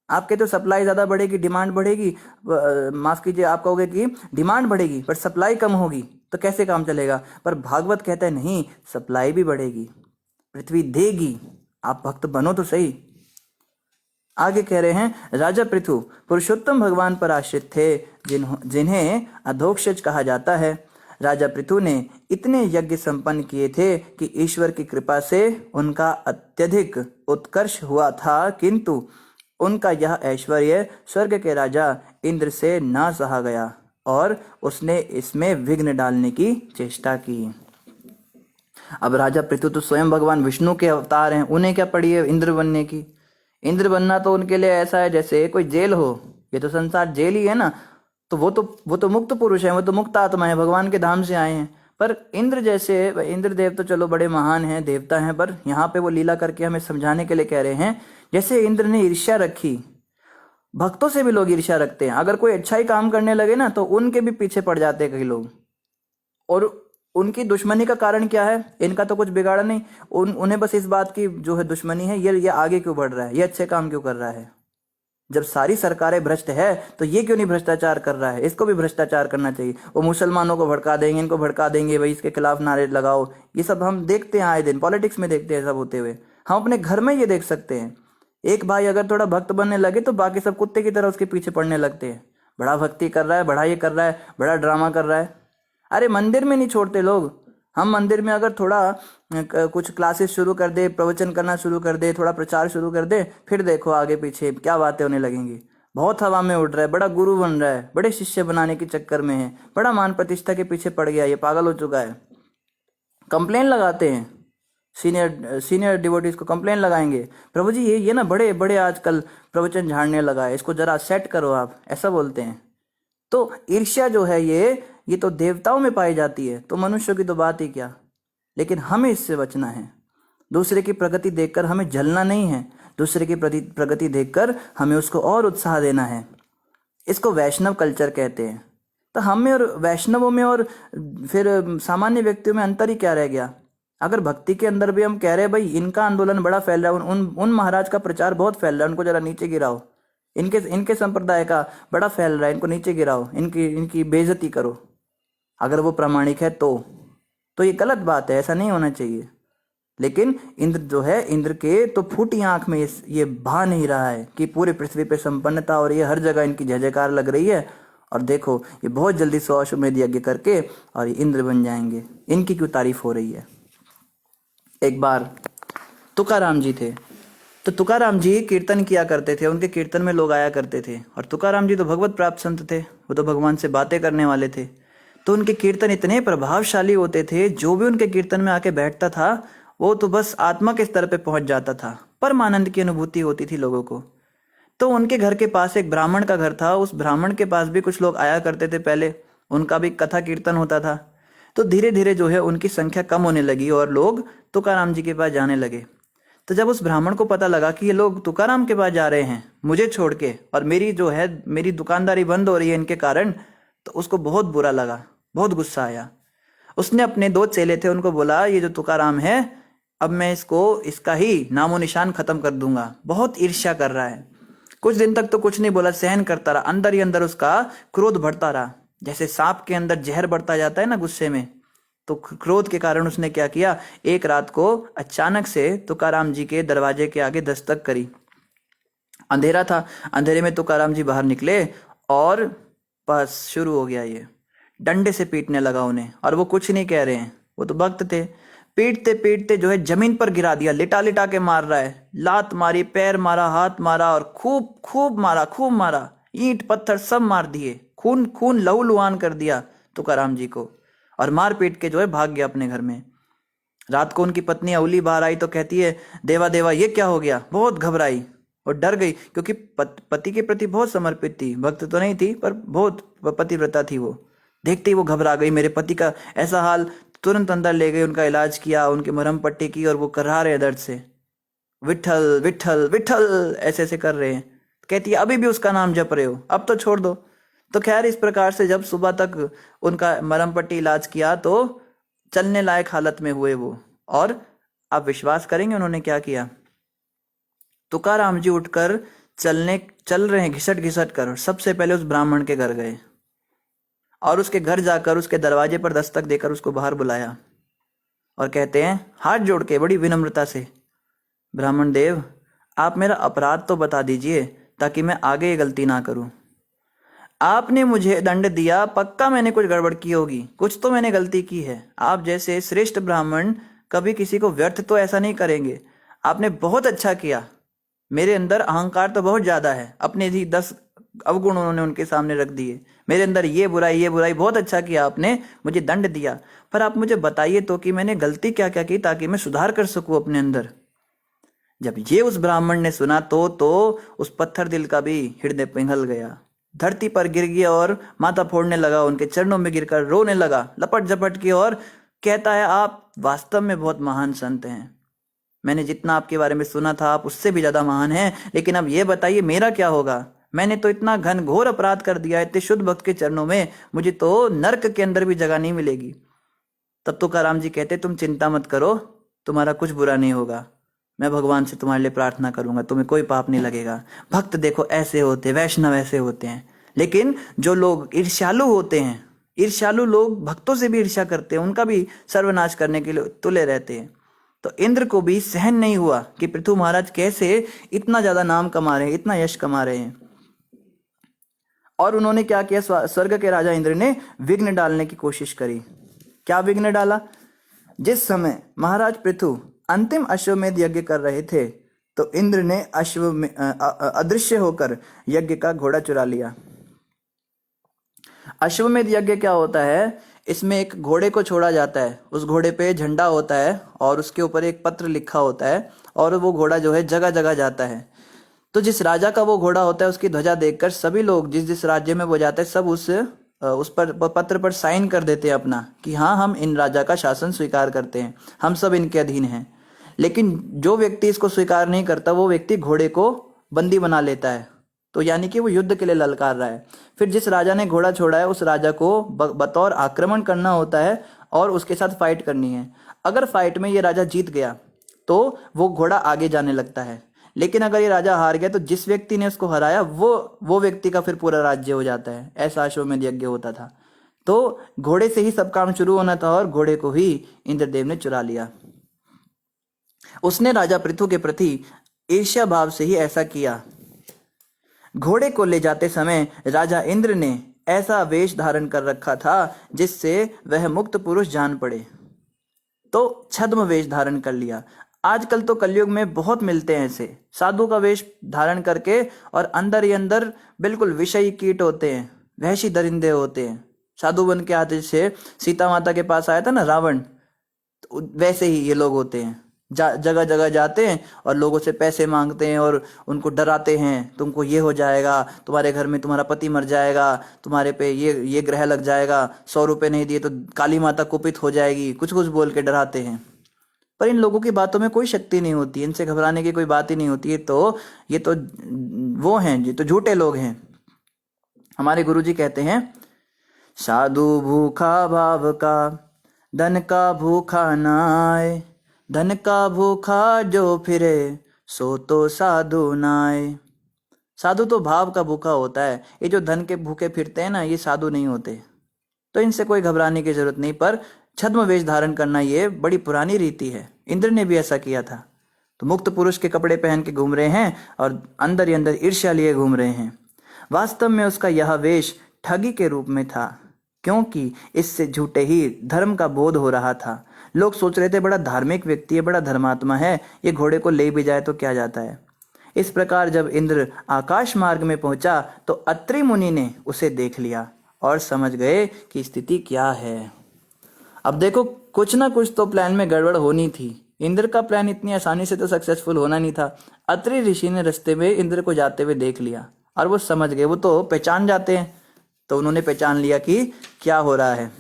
आपके तो सप्लाई ज़्यादा बढ़ेगी, डिमांड बढ़ेगी, माफ़ कीजिए, आप कहोगे कि डिमांड बढ़ेगी पर सप्लाई कम होगी, तो कैसे काम चलेगा। पर भागवत कहता है नहीं, सप्लाई भी बढ़ेगी, पृथ्वी देगी, आप भक्त बनो तो सही। आगे कह रहे हैं, राजा पृथु पुरुषोत्तम भगवान पर आश्रित थे, जिन्हें अधोक्षज कहा जाता है। राजा पृथु ने इतने यज्ञ संपन्न किए थे कि ईश्वर की कृपा से उनका अत्यधिक उत्कर्ष हुआ था, किंतु उनका यह ऐश्वर्य स्वर्ग के राजा इंद्र से ना सहा गया और उसने इसमें विघ्न डालने की चेष्टा की। अब राजा पृथु तो स्वयं भगवान विष्णु के अवतार हैं, उन्हें क्या पड़ी है इंद्र बनने की। इंद्र बनना तो उनके लिए ऐसा है जैसे कोई जेल हो, ये तो संसार जेल ही है ना। तो वो तो मुक्त पुरुष है, वो तो मुक्त आत्मा है, भगवान के धाम से आए हैं। पर इंद्र जैसे, इंद्र देव तो चलो बड़े महान हैं, देवता हैं, पर यहाँ पे वो लीला करके हमें समझाने के लिए कह रहे हैं, जैसे इंद्र ने ईर्ष्या रखी, भक्तों से भी लोग ईर्ष्या रखते हैं। अगर कोई अच्छा ही काम करने लगे ना तो उनके भी पीछे पड़ जाते हैं कई लोग। और उनकी दुश्मनी का कारण क्या है, इनका तो कुछ बिगाड़ा नहीं, उन्हें बस इस बात की जो है दुश्मनी है, ये आगे क्यों बढ़ रहा है, ये अच्छे काम क्यों कर रहा है। जब सारी सरकारें भ्रष्ट है तो ये क्यों नहीं भ्रष्टाचार कर रहा है, इसको भी भ्रष्टाचार करना चाहिए। वो मुसलमानों को भड़का देंगे, इनको भड़का देंगे, भाई इसके खिलाफ नारे लगाओ, ये सब हम देखते हैं आए दिन, पॉलिटिक्स में देखते हैं सब होते हुए। हम अपने घर में ये देख सकते हैं, एक भाई अगर थोड़ा भक्त बनने लगे तो बाकी सब कुत्ते की तरह उसके पीछे पड़ने लगते हैं। बड़ा भक्ति कर रहा है, बड़ा ये कर रहा है, बड़ा ड्रामा कर रहा है। अरे मंदिर में नहीं छोड़ते लोग। हम मंदिर में अगर थोड़ा कुछ क्लासेस शुरू कर दे, प्रवचन करना शुरू कर दे, थोड़ा प्रचार शुरू कर दे, फिर देखो आगे पीछे क्या बातें होने लगेंगी। बहुत हवा में उड़ रहा है, बड़ा गुरु बन रहा है, बड़े शिष्य बनाने के चक्कर में है, बड़ा मान प्रतिष्ठा के पीछे पड़ गया, ये पागल हो चुका है। कंप्लेन लगाते हैं, सीनियर डिवोटीज को कंप्लेन लगाएंगे, प्रभु जी ये ना बड़े बड़े आजकल प्रवचन झाड़ने लगा है, इसको जरा सेट करो आप, ऐसा बोलते हैं। तो ईर्ष्या जो है ये तो देवताओं में पाई जाती है, तो मनुष्यों की तो बात ही क्या। लेकिन हमें इससे बचना है। दूसरे की प्रगति देखकर हमें जलना नहीं है, दूसरे की प्रगति देखकर हमें उसको और उत्साह देना है। इसको वैष्णव कल्चर कहते हैं। तो हम में और वैष्णवों में और फिर सामान्य व्यक्तियों में अंतर ही क्या रह गया। अगर भक्ति के अंदर भी हम कह रहे हैं भाई इनका आंदोलन बड़ा फैल रहा है, उन महाराज का प्रचार बहुत फैल रहा है, उनको जरा नीचे गिराओ, इनके संप्रदाय का बड़ा फैल रहा है, इनको नीचे गिराओ, इनकी बेइज्जती करो, अगर वो प्रामाणिक है तो ये गलत बात है, ऐसा नहीं होना चाहिए। लेकिन इंद्र जो है, इंद्र के तो फूटी आंख में ये भा नहीं रहा है कि पूरे पृथ्वी पे संपन्नता और ये हर जगह इनकी जय जयकार लग रही है। और देखो ये बहुत जल्दी 100 अश्वमेध यज्ञ करके और ये इंद्र बन जाएंगे, इनकी क्यों तारीफ हो रही है। एक बार तुकाराम जी थे, तो तुकाराम जी कीर्तन किया करते थे, उनके कीर्तन में लोग आया करते थे। और तुकाराम जी तो भगवत प्राप्त संत थे, वो तो भगवान से बातें करने वाले थे। तो उनके कीर्तन इतने प्रभावशाली होते थे, जो भी उनके कीर्तन में आके बैठता था वो तो बस आत्मा के स्तर पे पहुंच जाता था, परमानंद की अनुभूति होती थी लोगों को। तो उनके घर के पास एक ब्राह्मण का घर था, उस ब्राह्मण के पास भी कुछ लोग आया करते थे पहले, उनका भी कथा कीर्तन होता था। तो धीरे धीरे जो है उनकी संख्या कम होने लगी और लोग तुकाराम जी के पास जाने लगे। तो जब उस ब्राह्मण को पता लगा कि ये लोग तुकाराम के पास जा रहे हैं मुझे छोड़ के, और मेरी दुकानदारी बंद हो रही है इनके कारण, तो उसको बहुत बुरा लगा, बहुत गुस्सा आया। उसने अपने 2 चेले थे, उनको बोला ये जो तुकाराम है अब मैं इसका ही नामो निशान खत्म कर दूंगा, बहुत ईर्ष्या कर रहा है। कुछ दिन तक तो कुछ नहीं बोला, सहन करता रहा, अंदर ही अंदर उसका क्रोध बढ़ता रहा, जैसे सांप के अंदर जहर बढ़ता जाता है ना गुस्से में। तो क्रोध के कारण उसने क्या किया, एक रात को अचानक से तुकाराम जी के दरवाजे के आगे दस्तक करी। अंधेरा था, अंधेरे में तुकाराम जी बाहर निकले और बस शुरू हो गया, ये डंडे से पीटने लगा उन्हें। और वो कुछ नहीं कह रहे हैं, वो तो भक्त थे। पीटते पीटते जो है जमीन पर गिरा दिया, लिटा लिटा के मार रहा है, लात मारी, पैर मारा, हाथ मारा और खूब मारा, ईंट पत्थर सब मार दिए, खून लहू लुहान कर दिया तुकाराम जी को। और मार पीट के जो है भाग गया अपने घर में। रात को उनकी पत्नी अवली बाहर आई तो कहती है देवा देवा ये क्या हो गया। बहुत घबराई और डर गई, क्योंकि पति के प्रति बहुत समर्पित थी, भक्त तो नहीं थी पर बहुत पतिव्रता थी वो। देखते ही वो घबरा गई, मेरे पति का ऐसा हाल। तुरंत अंदर ले गई, उनका इलाज किया, उनकी मरहम पट्टी की और वो करहा रहे दर्द से, विठल विठल विठल ऐसे ऐसे कर रहे हैं। कहती है अभी भी उसका नाम जप रहे हो, अब तो छोड़ दो। तो खैर इस प्रकार से जब सुबह तक उनका मरहम पट्टी इलाज किया तो चलने लायक हालत में हुए वो। और आप विश्वास करेंगे उन्होंने क्या किया? तुकाराम जी उठकर चल रहे हैं घिसट घिसट कर, सबसे पहले उस ब्राह्मण के घर गए और उसके घर जाकर उसके दरवाजे पर दस्तक देकर उसको बाहर बुलाया और कहते हैं हाथ जोड़ के बड़ी विनम्रता से, ब्राह्मण देव आप मेरा अपराध तो बता दीजिए ताकि मैं आगे ये गलती ना करूं। आपने मुझे दंड दिया, पक्का मैंने कुछ गड़बड़ की होगी, कुछ तो मैंने गलती की है। आप जैसे श्रेष्ठ ब्राह्मण कभी किसी को व्यर्थ तो ऐसा नहीं करेंगे। आपने बहुत अच्छा किया। मेरे अंदर अहंकार तो बहुत ज्यादा है, अपने ही 10 अवगुण उन्होंने उनके सामने रख दिए। मेरे अंदर ये बुराई बहुत अच्छा किया आपने, मुझे दंड दिया, पर आप मुझे बताइए तो कि मैंने गलती क्या क्या की ताकि मैं सुधार कर सकूं अपने अंदर। जब ये उस ब्राह्मण ने सुना तो उस पत्थर दिल का भी हृदय पिघल गया, धरती पर गिर गया और माथा फोड़ने लगा, उनके चरणों में गिरकर रोने लगा लपट झपट की, और कहता है आप वास्तव में बहुत महान संत हैं। मैंने जितना आपके बारे में सुना था आप उससे भी ज्यादा महान हैं, लेकिन अब ये बताइए मेरा क्या होगा? मैंने तो इतना घनघोर अपराध कर दिया, इतने शुद्ध भक्त के चरणों में मुझे तो नर्क के अंदर भी जगह नहीं मिलेगी। तब तुकाराम जी कहते तुम चिंता मत करो, तुम्हारा कुछ बुरा नहीं होगा, मैं भगवान से तुम्हारे लिए प्रार्थना करूंगा, तुम्हें कोई पाप नहीं लगेगा। भक्त देखो ऐसे होते, वैष्णव ऐसे होते हैं, लेकिन जो लोग ईर्ष्यालु होते हैं, ईर्ष्यालु लोग भक्तों से भी ईर्ष्या करते हैं, उनका भी सर्वनाश करने के लिए तुले रहते हैं। तो इंद्र को भी सहन नहीं हुआ कि पृथु महाराज कैसे इतना ज्यादा नाम कमा रहे हैं, इतना यश कमा रहे हैं। और उन्होंने क्या किया? स्वर्ग के राजा इंद्र ने विघ्न डालने की कोशिश करी। क्या विघ्न डाला? जिस समय महाराज पृथु अंतिम अश्वमेध यज्ञ कर रहे थे तो इंद्र ने अदृश्य होकर यज्ञ का घोड़ा चुरा लिया। अश्वमेध यज्ञ क्या होता है? इसमें एक घोड़े को छोड़ा जाता है, उस घोड़े पे झंडा होता है और उसके ऊपर एक पत्र लिखा होता है, और वो घोड़ा जो है जगह जगह जाता है। तो जिस राजा का वो घोड़ा होता है उसकी ध्वजा देखकर सभी लोग जिस जिस राज्य में वो जाता है सब उस पर पत्र पर साइन कर देते हैं अपना कि हाँ हम इन राजा का शासन स्वीकार करते हैं, हम सब इनके अधीन हैं। लेकिन जो व्यक्ति इसको स्वीकार नहीं करता वो व्यक्ति घोड़े को बंदी बना लेता है, तो यानी कि वो युद्ध के लिए ललकार रहा है। फिर जिस राजा ने घोड़ा छोड़ा है उस राजा को बतौर आक्रमण करना होता है और उसके साथ फाइट करनी है। अगर फाइट में ये राजा जीत गया तो वो घोड़ा आगे जाने लगता है, लेकिन अगर ये राजा हार गया तो जिस व्यक्ति ने उसको हराया वो व्यक्ति का फिर पूरा राज्य हो जाता है। ऐसा अश्वमेध यज्ञ होता था। तो घोड़े से ही सब काम शुरू होना था और घोड़े को ही इंद्रदेव ने चुरा लिया। उसने राजा पृथु के प्रति ईर्ष्या भाव से ही ऐसा किया। घोड़े को ले जाते समय राजा इंद्र ने ऐसा वेश धारण कर रखा था जिससे वह मुक्त पुरुष जान पड़े, तो छद्म वेश धारण कर लिया। आजकल तो कलयुग में बहुत मिलते हैं ऐसे साधु का वेश धारण करके, और अंदर ही अंदर बिल्कुल विषयी कीट होते हैं, वहशी दरिंदे होते हैं। साधु बन के आते से सीता माता के पास आया था ना रावण, तो वैसे ही ये लोग होते हैं। जगह जगह जाते हैं और लोगों से पैसे मांगते हैं और उनको डराते हैं, तुमको ये हो जाएगा, तुम्हारे घर में तुम्हारा पति मर जाएगा, तुम्हारे पे ये ग्रह लग जाएगा, 100 रुपए नहीं दिए तो काली माता कुपित हो जाएगी, कुछ कुछ बोल के डराते हैं। पर इन लोगों की बातों में कोई शक्ति नहीं होती, इनसे घबराने की कोई बात ही नहीं होती है। तो ये तो वो हैं, ये तो झूठे लोग हैं। हमारे गुरुजी कहते हैं साधु भूखा भाव का, धन का भूखा नाय, धन का भूखा जो फिरे सो तो साधु नाय। साधु तो भाव का भूखा होता है, ये जो धन के भूखे फिरते हैं ना ये साधु नहीं होते। तो इनसे कोई घबराने की जरूरत नहीं, पर छद्म वेश धारण करना ये बड़ी पुरानी रीति है। इंद्र ने भी ऐसा किया था। तो मुक्त पुरुष के कपड़े पहन के घूम रहे हैं और अंदर ही अंदर ईर्ष्या लिए घूम रहे हैं। वास्तव में उसका यह वेश ठगी के रूप में था, क्योंकि इससे झूठे ही धर्म का बोध हो रहा था। लोग सोच रहे थे बड़ा धार्मिक व्यक्ति है, बड़ा धर्मात्मा है, ये घोड़े को ले भी जाए तो क्या जाता है। इस प्रकार जब इंद्र आकाश मार्ग में पहुंचा तो अत्रि मुनि ने उसे देख लिया और समझ गए कि स्थिति क्या है। अब देखो कुछ ना कुछ तो प्लान में गड़बड़ होनी थी। इंद्र का प्लान इतनी आसानी से तो सक्सेसफुल होना नहीं था। अत्रि ऋषि ने रास्ते में इंद्र को जाते हुए देख लिया और वो समझ गए, वो तो पहचान जाते हैं। तो उन्होंने पहचान लिया कि क्या हो रहा है।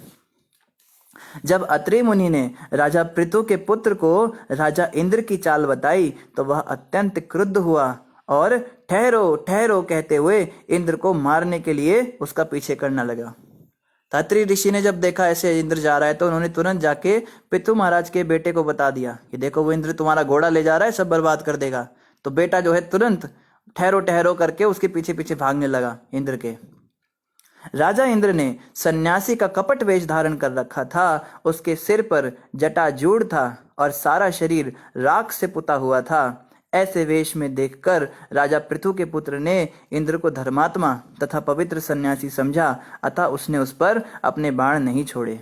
जब अत्रि मुनि ने राजा पृथु के पुत्र को राजा इंद्र की चाल बताई तो वह अत्यंत क्रुद्ध हुआ और ठहरो ठहरो कहते हुए इंद्र को मारने के लिए उसका पीछे करना लगा। अत्रि ऋषि ने जब देखा ऐसे इंद्र जा रहा है तो उन्होंने तुरंत जाके पृथु महाराज के बेटे को बता दिया कि देखो वो इंद्र तुम्हारा घोड़ा ले जा रहा है, सब बर्बाद कर देगा। तो बेटा जो है तुरंत ठहरो ठहरो करके उसके पीछे पीछे भागने लगा इंद्र के। राजा इंद्र ने सन्यासी का कपट वेश धारण कर रखा था, उसके सिर पर जटाजूड़ था और सारा शरीर राख से पुता हुआ था। ऐसे वेश में देखकर राजा पृथु के पुत्र ने इंद्र को धर्मात्मा तथा पवित्र सन्यासी समझा, अतः उसने उस पर अपने बाण नहीं छोड़े।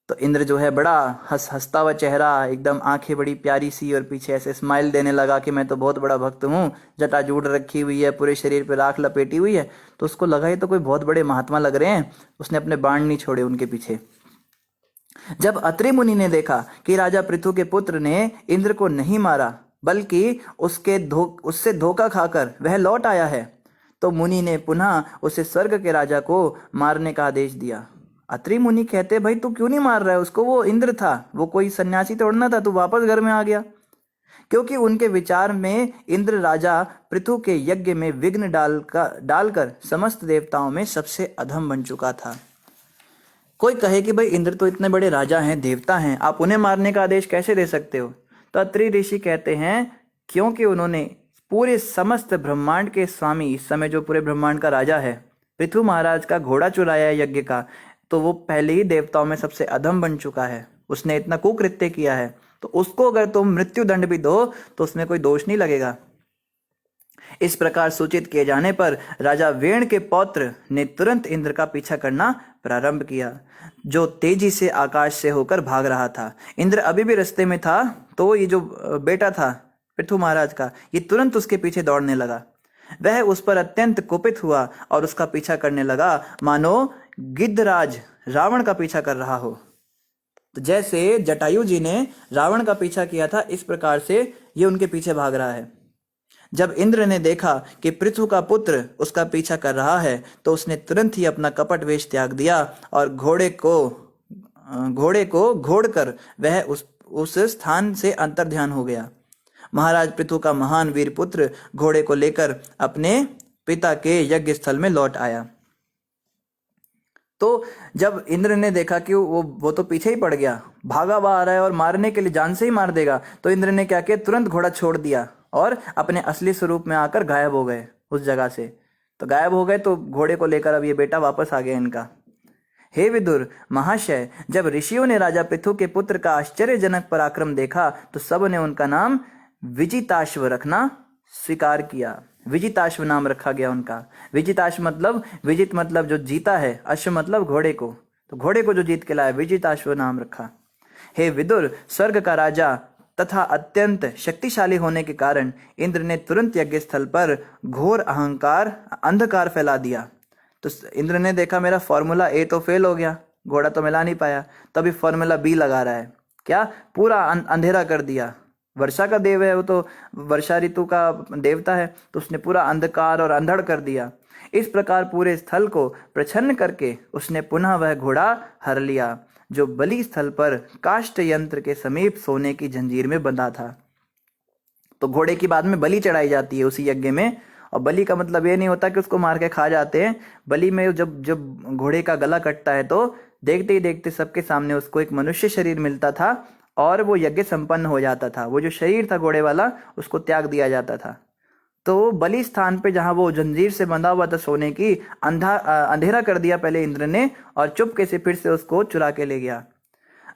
तो इंद्र जो है बड़ा हंसता हुआ चेहरा, एकदम आंखें बड़ी प्यारी सी और पीछे ऐसे स्माइल देने लगा कि मैं तो बहुत बड़ा भक्त हूँ, जटाजूड़ रखी हुई है, पूरे शरीर पे राख लपेटी हुई है। तो उसको लगा ये तो कोई बहुत बड़े महात्मा लग रहे हैं। उसने अपने बाण नहीं छोड़े उनके पीछे। जब अत्रि मुनि ने देखा कि राजा पृथु के पुत्र ने इंद्र को नहीं मारा बल्कि उससे धोखा खाकर वह लौट आया है, तो मुनि ने पुनः उसे स्वर्ग के राजा को मारने का आदेश दिया। अत्रि मुनि कहते भाई तू क्यों नहीं मार रहा है उसको, वो इंद्र था, वो कोई सन्यासी थोड़ा ना था, तू वापस घर में आ गया। क्योंकि उनके विचार में इंद्र राजा पृथु के यज्ञ में विघ्न डालकर समस्त देवताओं में सबसे अधम बन चुका था। कोई कहे कि भाई इंद्र तो इतने बड़े राजा हैं, देवता हैं, आप उन्हें मारने का आदेश कैसे दे सकते हो? तो अत्रि ऋषि कहते हैं क्योंकि उन्होंने पूरे समस्त ब्रह्मांड के स्वामी, इस समय जो पूरे ब्रह्मांड का राजा है, पृथु महाराज का घोड़ा चुराया यज्ञ का, तो वो पहले ही देवताओं में सबसे अधम बन चुका है। उसने इतना कुकृत्य किया है, तो उसको अगर तुम मृत्यु दंड भी दो तो उसमें कोई दोष नहीं लगेगा। इस प्रकार सूचित किए जाने पर राजा वेण के पौत्र ने तुरंत इंद्र का पीछा करना प्रारंभ किया, जो तेजी से आकाश से होकर भाग रहा था। इंद्र अभी भी रास्ते में था, तो ये जो बेटा था पृथु महाराज का, ये तुरंत उसके पीछे दौड़ने लगा। वह उस पर अत्यंत कुपित हुआ और उसका पीछा करने लगा, मानो गिद्धराज रावण का पीछा कर रहा हो। तो जैसे जटायु जी ने रावण का पीछा किया था, इस प्रकार से ये उनके पीछे भाग रहा है। जब इंद्र ने देखा कि पृथु का पुत्र उसका पीछा कर रहा है, तो उसने तुरंत ही अपना कपट वेश त्याग दिया और घोड़े को घोड़कर वह उस स्थान से अंतर्ध्यान हो गया। महाराज पृथु का महान वीर पुत्र घोड़े को लेकर अपने पिता के यज्ञ स्थल में लौट आया। तो जब इंद्र ने देखा कि वो तो पीछे ही पड़ गया, भागा हुआ आ रहा है और मारने के लिए जान से ही मार देगा, तो इंद्र ने क्या किया, तुरंत घोड़ा छोड़ दिया और अपने असली स्वरूप में आकर गायब हो गए उस जगह से। तो गायब हो गए तो घोड़े को लेकर अब ये बेटा वापस आ गया इनका। हे विदुर महाशय, जब ऋषियों ने राजा पृथु के पुत्र का आश्चर्यजनक पराक्रम देखा तो सब ने उनका नाम विजिताश्व रखना स्वीकार किया। विजिताश्व नाम रखा गया उनका। विजिताश्व मतलब, विजित मतलब जो जीता है, अश्व मतलब घोड़े को, तो घोड़े को जो जीत के लाया, विजिताश्व नाम रखा। हे विदुर, स्वर्ग का राजा तथा अत्यंत शक्तिशाली होने के कारण इंद्र ने तुरंत यज्ञ स्थल पर घोर अंधकार फैला दिया। तो इंद्र ने देखा मेरा फॉर्मूला ए तो फेल हो गया, घोड़ा तो मिला नहीं पाया, तभी फॉर्मूला बी लगा रहा है। क्या? पूरा अंधेरा कर दिया। वर्षा का देव है वो, तो वर्षा ऋतु का देवता है, तो उसने पूरा अंधकार और अंधड़ कर दिया। इस प्रकार पूरे स्थल को प्रच्छन्न करके उसने पुनः वह घोड़ा हर लिया जो बलि स्थल पर काष्ठ यंत्र के समीप सोने की जंजीर में बंधा था। तो घोड़े की बाद में बलि चढ़ाई जाती है उसी यज्ञ में, और बलि का मतलब ये नहीं होता कि उसको मार के खा जाते हैं। बलि में जब घोड़े का गला कटता है तो देखते ही देखते सबके सामने उसको एक मनुष्य शरीर मिलता था और वो यज्ञ संपन्न हो जाता था। वो जो शरीर था घोड़े वाला, उसको त्याग दिया जाता था। तो बलि स्थान पे जहां वो जंजीर से बंधा हुआ था सोने की, अंधेरा कर दिया पहले इंद्र ने, और चुपके से फिर से उसको चुरा के ले गया।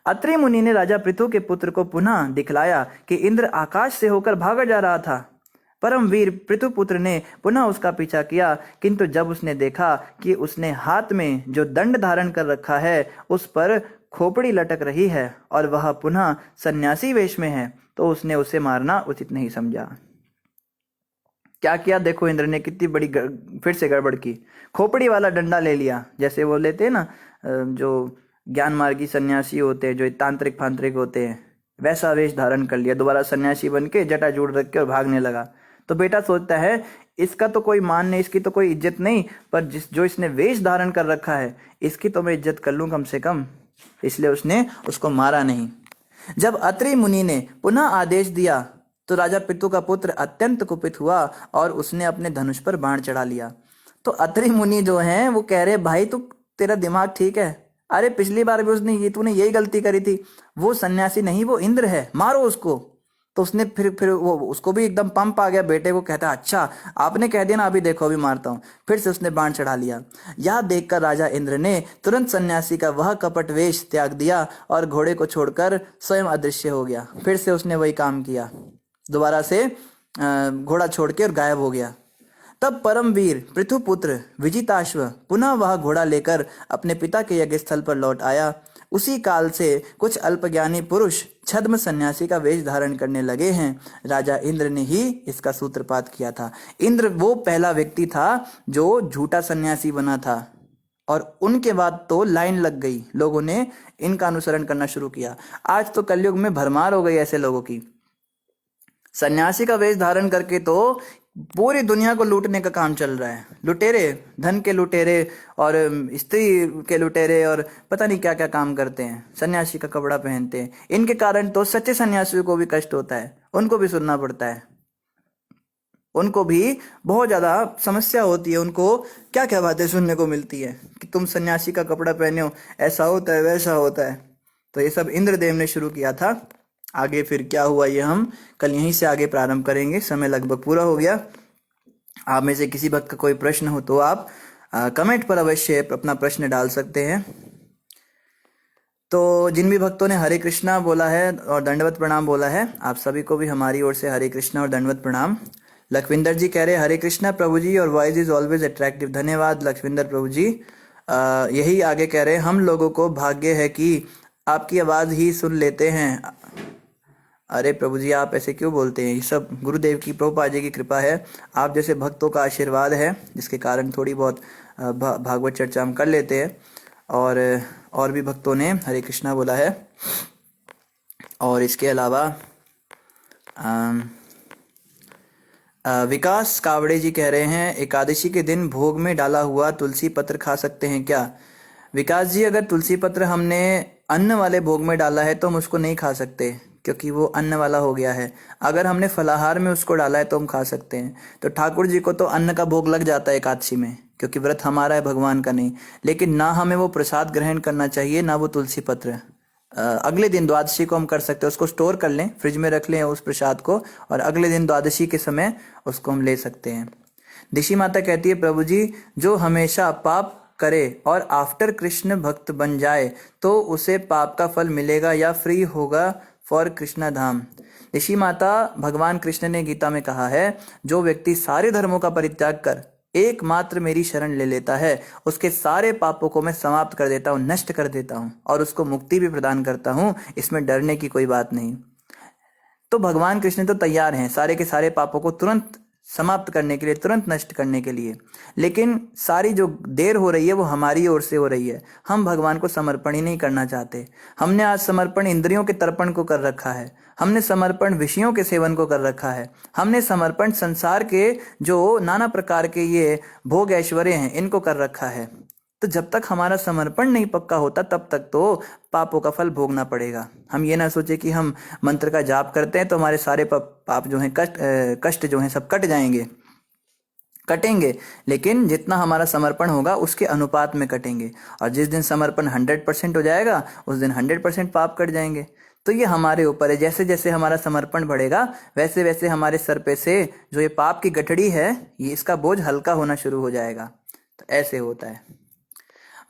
अत्रि मुनि ने राजा पृथु के पुत्र को पुनः दिखलाया कि इंद्र आकाश से होकर भागा जा रहा था। परम वीर पृथु पुत्र ने पुनः उसका पीछा किया, किंतु जब उसने देखा कि उसने हाथ में जो दंड धारण कर रखा है उस पर खोपड़ी लटक रही है और वह पुनः सन्यासी वेश में है, तो उसने उसे मारना उचित नहीं समझा। क्या किया देखो, इंद्र ने कितनी बड़ी फिर से गड़बड़ की। खोपड़ी वाला डंडा ले लिया, जैसे वो लेते हैं ना जो ज्ञान मार्गी सन्यासी होते हैं, जो तांत्रिक फांत्रिक होते हैं, वैसा वेश धारण कर लिया। दोबारा सन्यासी बन के जटाजूड़ रख के और भागने लगा। तो बेटा सोचता है इसका तो कोई मान नहीं, इसकी तो कोई इज्जत नहीं, पर जो इसने वेश धारण कर रखा है इसकी तो मैं इज्जत कर लूं कम से कम, इसलिए उसने उसको मारा नहीं। जब अत्रि मुनि ने पुनः आदेश दिया तो राजा पृथु का पुत्र अत्यंत कुपित हुआ और उसने अपने धनुष पर बाण चढ़ा लिया। तो अत्रि मुनि जो हैं वो कह रहे, भाई तू, तेरा दिमाग ठीक है? अरे पिछली बार भी तूने यही गलती करी थी। वो सन्यासी नहीं, वो इंद्र है, मारो उसको। तो उसने फिर वो उसको भी एकदम पंप आ गया, बेटे को कहता, अच्छा आपने कह दिया ना, अभी देखो अभी मारता हूँ। फिर से उसने बाण चढ़ा लिया। यह देखकर राजा इंद्र ने तुरंत सन्यासी का वह कपट वेश त्याग दिया और घोड़े को छोड़कर स्वयं अदृश्य हो गया। फिर से उसने वही काम किया, दोबारा से घोड़ा छोड़ के और गायब हो गया। तब परम वीर पृथुपुत्र विजिताश्व पुनः वह घोड़ा लेकर अपने पिता के यज्ञ स्थल पर लौट आया। उसी काल से कुछ अल्पज्ञानी पुरुष छद्म सन्यासी का वेश धारण करने लगे हैं। राजा इंद्र ने ही इसका सूत्रपात किया था। इंद्र वो पहला व्यक्ति था जो झूठा सन्यासी बना था, और उनके बाद तो लाइन लग गई, लोगों ने इनका अनुसरण करना शुरू किया। आज तो कलयुग में भरमार हो गई ऐसे लोगों की। सन्यासी का वेश धारण करके तो पूरी दुनिया को लूटने का काम चल रहा है। लुटेरे, धन के लुटेरे और स्त्री के लुटेरे और पता नहीं क्या क्या काम करते हैं, सन्यासी का कपड़ा पहनते हैं। इनके कारण तो सच्चे सन्यासियों को भी कष्ट होता है, उनको भी सुनना पड़ता है, उनको भी बहुत ज़्यादा समस्या होती है। उनको क्या क्या बातें सुनने को मिलती है कि तुम सन्यासी का कपड़ा पहने हो, ऐसा होता है वैसा होता है। तो ये सब इंद्रदेव ने शुरू किया था। आगे फिर क्या हुआ ये हम कल यहीं से आगे प्रारंभ करेंगे। समय लगभग पूरा हो गया। आप में से किसी भक्त का कोई प्रश्न हो तो आप कमेंट पर अवश्य अपना प्रश्न डाल सकते हैं। तो जिन भी भक्तों ने हरे कृष्णा बोला है और दंडवत प्रणाम बोला है, आप सभी को भी हमारी ओर से हरे कृष्णा और दंडवत प्रणाम। लखविंदर जी कह रहे हरे कृष्णा प्रभु जी, और वॉइस इज ऑलवेज अट्रैक्टिव। धन्यवाद लखविंदर प्रभु जी। यही आगे कह रहे हम लोगों को भाग्य है कि आपकी आवाज़ ही सुन लेते हैं। अरे प्रभु जी, आप ऐसे क्यों बोलते हैं? ये सब गुरुदेव की, प्रभुपाद जी की कृपा है, आप जैसे भक्तों का आशीर्वाद है, जिसके कारण थोड़ी बहुत भागवत चर्चा हम कर लेते हैं। और भी भक्तों ने हरे कृष्णा बोला है। और इसके अलावा विकास कावड़े जी कह रहे हैं एकादशी के दिन भोग में डाला हुआ तुलसी पत्र खा सकते हैं क्या? विकास जी, अगर तुलसी पत्र हमने अन्न वाले भोग में डाला है तो हम उसको नहीं खा सकते, क्योंकि वो अन्न वाला हो गया है। अगर हमने फलाहार में उसको डाला है तो हम खा सकते हैं। तो ठाकुर जी को तो अन्न का भोग लग जाता है एकादशी में, क्योंकि व्रत हमारा है, भगवान का नहीं। लेकिन ना हमें वो प्रसाद ग्रहण करना चाहिए, ना वो तुलसी पत्र। अगले दिन द्वादशी को हम कर सकते हैं, उसको स्टोर कर लें, फ्रिज में रख लें उस प्रसाद को, और अगले दिन द्वादशी के समय उसको हम ले सकते हैं। दिशी माता कहती है प्रभु जी, जो हमेशा पाप करे और आफ्टर कृष्ण भक्त बन जाए तो उसे पाप का फल मिलेगा या फ्री होगा फॉर कृष्णा धाम? ऋषि माता, भगवान कृष्ण ने गीता में कहा है, जो व्यक्ति सारे धर्मों का परित्याग कर एकमात्र मेरी शरण ले लेता है, उसके सारे पापों को मैं समाप्त कर देता हूँ, नष्ट कर देता हूँ, और उसको मुक्ति भी प्रदान करता हूँ। इसमें डरने की कोई बात नहीं। तो भगवान कृष्ण तो तैयार हैं सारे के सारे पापों को तुरंत समाप्त करने के लिए, तुरंत नष्ट करने के लिए। लेकिन सारी जो देर हो रही है वो हमारी ओर से हो रही है। हम भगवान को समर्पण ही नहीं करना चाहते। हमने आज समर्पण इंद्रियों के तर्पण को कर रखा है, हमने समर्पण विषयों के सेवन को कर रखा है, हमने समर्पण संसार के जो नाना प्रकार के ये भोग ऐश्वर्य हैं इनको कर रखा है। तो जब तक हमारा समर्पण नहीं पक्का होता तब तक तो पापों का फल भोगना पड़ेगा। हम ये ना सोचे कि हम मंत्र का जाप करते हैं तो हमारे सारे पाप जो हैं, कष्ट जो हैं सब कट जाएंगे, कटेंगे। लेकिन जितना हमारा समर्पण होगा उसके अनुपात में कटेंगे, और जिस दिन समर्पण 100% हो जाएगा उस दिन 100% पाप कट जाएंगे। तो ये हमारे ऊपर है। जैसे जैसे हमारा समर्पण बढ़ेगा वैसे वैसे हमारे सर पे से जो ये पाप की गठड़ी है, ये इसका बोझ हल्का होना शुरू हो जाएगा। तो ऐसे होता है।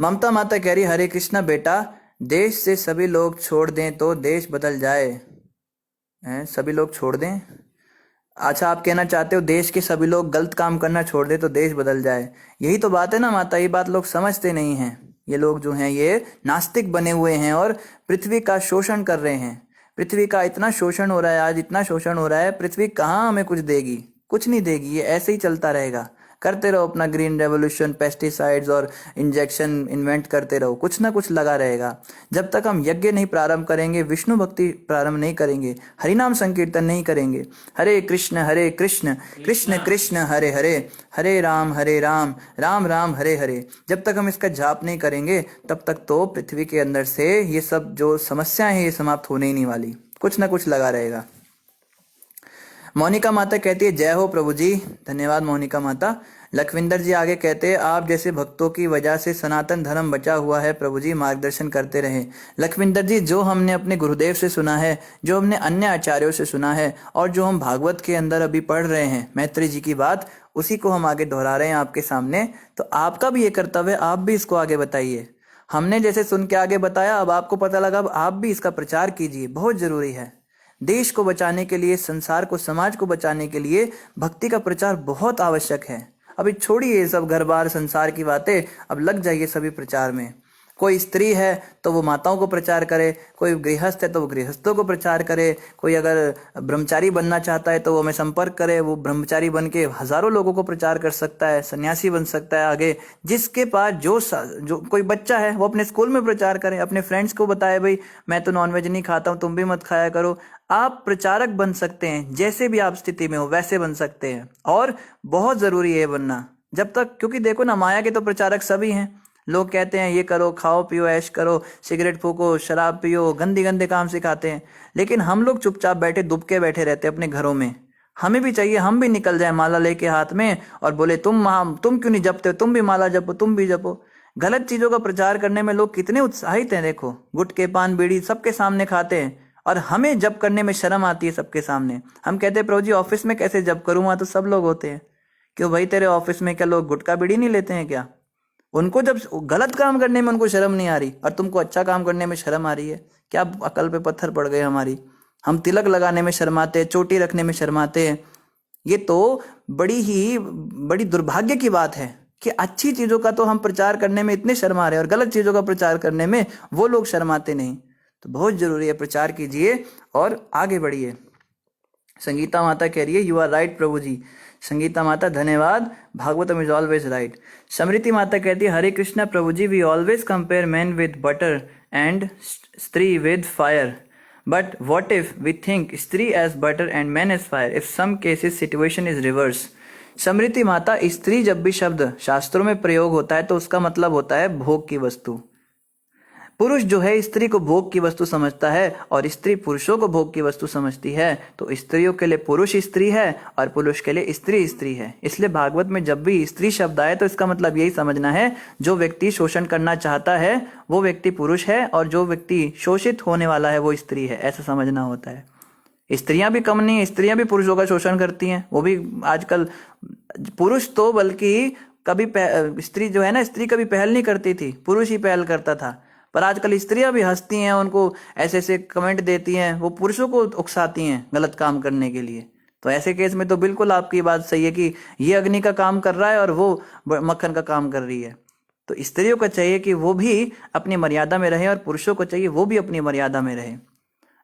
ममता माता कह रही हरे कृष्णा बेटा, देश से सभी लोग छोड़ दें तो देश बदल जाए। सभी लोग छोड़ दें? अच्छा, आप कहना चाहते हो देश के सभी लोग गलत काम करना छोड़ दें तो देश बदल जाए। यही तो बात है ना माता, ये बात लोग समझते नहीं हैं। ये लोग जो हैं ये नास्तिक बने हुए हैं और पृथ्वी का शोषण कर रहे हैं। पृथ्वी का इतना शोषण हो रहा है, आज इतना शोषण हो रहा है, पृथ्वी कहाँ हमें कुछ देगी? कुछ नहीं देगी। ये ऐसे ही चलता रहेगा। करते रहो अपना ग्रीन रेवोल्यूशन, पेस्टिसाइड्स और इंजेक्शन इन्वेंट करते रहो, कुछ ना कुछ लगा रहेगा। जब तक हम यज्ञ नहीं प्रारंभ करेंगे, विष्णु भक्ति प्रारंभ नहीं करेंगे, हरिनाम संकीर्तन नहीं करेंगे, हरे कृष्ण कृष्ण कृष्ण हरे हरे, हरे राम राम राम हरे हरे, जब तक हम इसका जाप नहीं करेंगे तब तक तो पृथ्वी के अंदर से ये सब जो समस्याएं हैं ये समाप्त होने ही नहीं वाली। कुछ ना कुछ लगा रहेगा। मोनिका माता कहती है जय हो प्रभु जी। धन्यवाद मोनिका माता। लखविंदर जी आगे कहते हैं आप जैसे भक्तों की वजह से सनातन धर्म बचा हुआ है प्रभु जी, मार्गदर्शन करते रहे। लखविंदर जी, जो हमने अपने गुरुदेव से सुना है, जो हमने अन्य आचार्यों से सुना है और जो हम भागवत के अंदर अभी पढ़ रहे हैं मैत्री जी की बात, उसी को हम आगे दोहरा रहे हैं आपके सामने। तो आपका भी ये कर्तव्य है, आप भी इसको आगे बताइए। हमने जैसे सुन के आगे बताया, अब आपको पता लगा, अब आप भी इसका प्रचार कीजिए, बहुत जरूरी है। देश को बचाने के लिए, संसार को, समाज को बचाने के लिए भक्ति का प्रचार बहुत आवश्यक है। अभी छोड़िए ये सब घर बार संसार की बातें, अब लग जाइए सभी प्रचार में। कोई स्त्री है तो वो माताओं को प्रचार करे, कोई गृहस्थ है तो वो गृहस्थों को प्रचार करे, कोई अगर ब्रह्मचारी बनना चाहता है तो वो हमें संपर्क करे, वो ब्रह्मचारी बन के हजारों लोगों को प्रचार कर सकता है, सन्यासी बन सकता है। आगे जिसके पास जो कोई बच्चा है वो अपने स्कूल में प्रचार करे, अपने फ्रेंड्स को बताए भाई मैं तो नॉनवेज नहीं खाता हूँ, तुम भी मत खाया करो। आप प्रचारक बन सकते हैं, जैसे भी आप स्थिति में हो वैसे बन सकते हैं, और बहुत जरूरी है बनना जब तक, क्योंकि देखो ना, माया के तो प्रचारक सभी हैं। लोग कहते हैं ये करो, खाओ पियो, ऐश करो, सिगरेट फूको, शराब पियो, गंदे गंदे काम सिखाते हैं, लेकिन हम लोग चुपचाप बैठे दुबके बैठे रहते हैं अपने घरों में। हमें भी चाहिए हम भी निकल जाए माला लेके हाथ में और बोले तुम क्यों नहीं जपते हो, तुम भी माला जपो, तुम भी जपो। गलत चीजों का प्रचार करने में लोग कितने उत्साहित हैं, देखो गुटके पान बीड़ी सबके सामने खाते हैं, और हमें जप करने में शर्म आती है सबके सामने। हम कहते हैं प्रभु जी ऑफिस में कैसे जप करूँ, वहां तो सब लोग होते हैं। क्यों भाई, तेरे ऑफिस में क्या लोग गुटखा बीड़ी नहीं लेते हैं क्या? उनको जब गलत काम करने में उनको शर्म नहीं आ रही और तुमको अच्छा काम करने में शर्म आ रही है, क्या अकल पे पत्थर पड़ गए हमारी? हम तिलक लगाने में शर्माते हैं, चोटी रखने में शर्माते हैं। ये तो बड़ी दुर्भाग्य की बात है कि अच्छी चीजों का तो हम प्रचार करने में इतने शर्मा रहे हैं और गलत चीजों का प्रचार करने में वो लोग शर्माते नहीं। तो बहुत जरूरी है, प्रचार कीजिए और आगे बढ़िए। संगीता माता कह रही है यू आर राइट प्रभु जी। संगीता माता धन्यवाद, Bhagavatam is always right. Smriti माता कहती है हरे कृष्णा प्रभु जी, we always compare man with butter and स्त्री with fire, but what if we think स्त्री as butter and man as fire, if some cases situation is reverse. Smriti माता, स्त्री जब भी शब्द शास्त्रों में प्रयोग होता है तो उसका मतलब होता है भोग की वस्तु। पुरुष जो है स्त्री को भोग की वस्तु समझता है और स्त्री पुरुषों को भोग की वस्तु समझती है। तो स्त्रियों के लिए पुरुष स्त्री है और पुरुष के लिए स्त्री स्त्री है। इसलिए भागवत में जब भी स्त्री शब्द आए तो इसका मतलब यही समझना है, जो व्यक्ति शोषण करना चाहता है वो व्यक्ति पुरुष है और जो व्यक्ति शोषित होने वाला है वो स्त्री है, ऐसा समझना होता है। स्त्रियां भी कम नहीं है, स्त्रियां भी पुरुषों का शोषण करती हैं। वो भी आजकल पुरुष तो बल्कि कभी स्त्री जो है ना, स्त्री कभी पहल नहीं करती थी, पुरुष ही पहल करता था। पर आजकल स्त्रियां भी हंसती हैं, उनको ऐसे ऐसे कमेंट देती हैं, वो पुरुषों को उकसाती हैं गलत काम करने के लिए। तो ऐसे केस में तो बिल्कुल आपकी बात सही है कि ये अग्नि का काम कर रहा है और वो मक्खन का काम कर रही है। तो स्त्रियों को चाहिए कि वो भी अपनी मर्यादा में रहे और पुरुषों को चाहिए वो भी अपनी मर्यादा में रहे।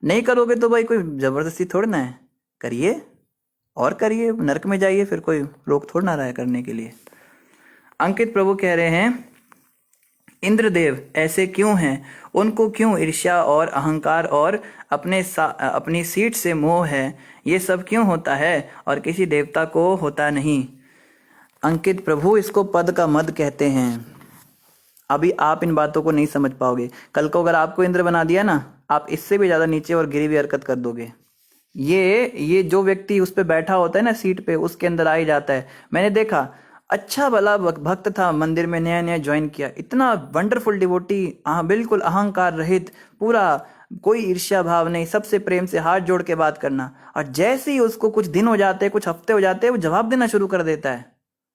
नहीं करोगे तो भाई कोई जबरदस्ती थोड़ी ना है, करिए और करिए, नरक में जाइए, फिर कोई रोक थोड़ा ना रहा है करने के लिए। अंकित प्रभु कह रहे हैं इंद्रदेव ऐसे क्यों हैं, उनको क्यों ईर्ष्या और अहंकार और अपनी सीट से मोह है, ये सब क्यों होता है और किसी देवता को होता नहीं? अंकित प्रभु, इसको पद का मद कहते हैं। अभी आप इन बातों को नहीं समझ पाओगे, कल को अगर आपको इंद्र बना दिया ना, आप इससे भी ज्यादा नीचे और गिरी हुई हरकत कर दोगे। ये जो व्यक्ति उस पर बैठा होता है ना सीट पे, उसके अंदर आ ही जाता है। मैंने देखा, अच्छा भला भक्त था, मंदिर में नया नया ज्वाइन किया, इतना वंडरफुल डिवोटी, बिल्कुल अहंकार रहित, पूरा कोई ईर्ष्या भाव नहीं, सबसे प्रेम से हाथ जोड़ के बात करना। और जैसे ही उसको कुछ दिन हो जाते हैं, कुछ हफ्ते हो जाते हैं, वो जवाब देना शुरू कर देता है।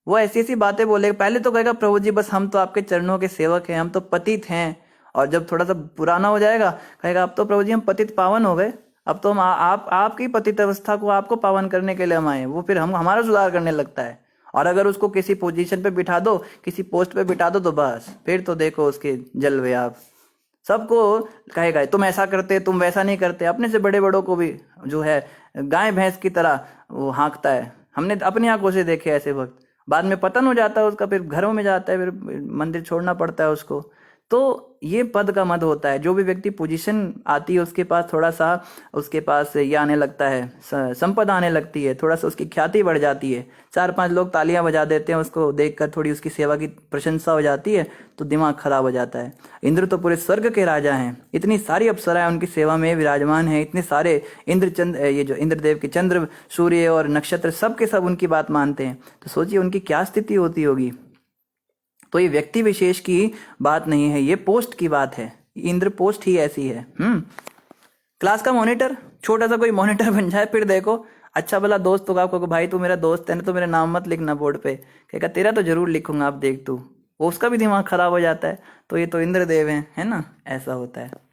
वो ऐसी ऐसी बातें बोले, पहले तो कहेगा प्रभु जी बस हम तो आपके चरणों के सेवक हैं, हम तो पतित हैं। और जब थोड़ा सा पुराना हो जाएगा कहेगा अब तो प्रभु जी हम पतित पावन हो गए, अब तो हम आपकी पतित अवस्था को आपको पावन करने के लिए हम आए। वो फिर हम हमारा सुधार करने लगता है। और अगर उसको किसी पोजीशन पे बिठा दो, किसी पोस्ट पे बिठा दो, तो बस फिर तो देखो उसके जलवे आप। सबको कहेगा तुम ऐसा करते, तुम वैसा नहीं करते। अपने से बड़े बड़ों को भी जो है गाय भैंस की तरह वो हाँकता है। हमने अपनी आंखों से देखे ऐसे वक्त, बाद में पतन हो जाता है उसका, फिर घरों में जाता है, फिर मंदिर छोड़ना पड़ता है उसको। तो ये पद का मद होता है। जो भी व्यक्ति पोजीशन आती है उसके पास थोड़ा सा, उसके पास ये आने लगता है, संपदा आने लगती है, थोड़ा सा उसकी ख्याति बढ़ जाती है, 4-5 लोग तालियां बजा देते हैं उसको देखकर, थोड़ी उसकी सेवा की प्रशंसा हो जाती है तो दिमाग खराब हो जाता है। इंद्र तो पूरे स्वर्ग के राजा हैं, इतनी सारी अप्सराएं उनकी सेवा में विराजमान हैं, इतने सारे ये जो इंद्रदेव के चंद्र सूर्य और नक्षत्र सब के सब उनकी बात मानते हैं। तो सोचिए उनकी क्या स्थिति होती होगी। तो ये व्यक्ति विशेष की बात नहीं है, ये पोस्ट की बात है। इंद्र पोस्ट ही ऐसी है। क्लास का मॉनिटर, छोटा सा कोई मॉनिटर बन जाए, फिर देखो अच्छा भला दोस्त होगा आपको, भाई तू मेरा दोस्त है ना तो मेरा नाम मत लिखना बोर्ड पे, कहेगा तेरा तो जरूर लिखूंगा, आप देख तू, वो उसका भी दिमाग खराब हो जाता है। तो ये तो इंद्रदेव है ना, ऐसा होता है।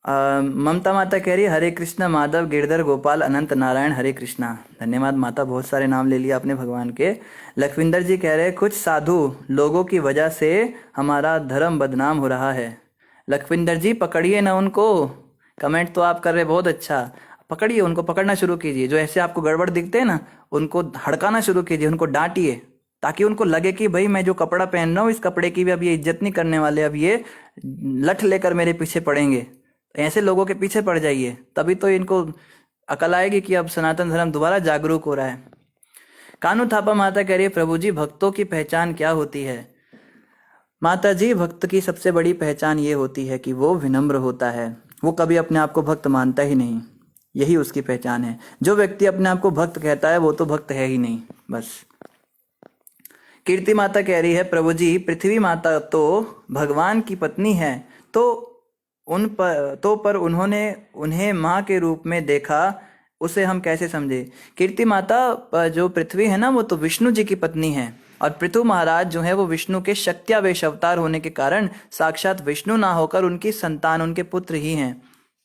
ममता माता कह रही है हरे कृष्णा माधव गिरधर गोपाल अनंत नारायण हरे कृष्णा। धन्यवाद माता, बहुत सारे नाम ले लिया आपने भगवान के। लखविंदर जी कह रहे हैं कुछ साधु लोगों की वजह से हमारा धर्म बदनाम हो रहा है। लखविंदर जी पकड़िए ना उनको, कमेंट तो आप कर रहे बहुत अच्छा, पकड़िए उनको, पकड़ना शुरू कीजिए। जो ऐसे आपको गड़बड़ दिखते हैं ना उनको हड़काना शुरू कीजिए, उनको डांटिए, ताकि उनको लगे कि भाई मैं जो कपड़ा पहन रहा हूँ इस कपड़े की भी अब ये इज्जत नहीं करने वाले, अब ये लठ लेकर मेरे पीछे पड़ेंगे। ऐसे लोगों के पीछे पड़ जाइए, तभी तो इनको अकल आएगी कि अब सनातन धर्म दोबारा जागरूक हो रहा है। कानू थापा माता कह रही है प्रभु जी भक्तों की पहचान क्या होती है। माता जी भक्त की सबसे बड़ी पहचान ये होती है कि वो विनम्र होता है, वो कभी अपने आप को भक्त मानता ही नहीं, यही उसकी पहचान है। जो व्यक्ति अपने आप को भक्त कहता है वो तो भक्त है ही नहीं, बस। कीर्ति माता कह रही है प्रभु जी पृथ्वी माता तो भगवान की पत्नी है, तो पर उन्होंने उन्हें माँ के रूप में देखा, उसे हम कैसे समझे। कीर्ति माता जो पृथ्वी है ना वो तो विष्णु जी की पत्नी है, और पृथु महाराज जो है वो विष्णु के शक्त्यावेश अवतार होने के कारण साक्षात विष्णु ना होकर उनकी संतान, उनके पुत्र ही हैं।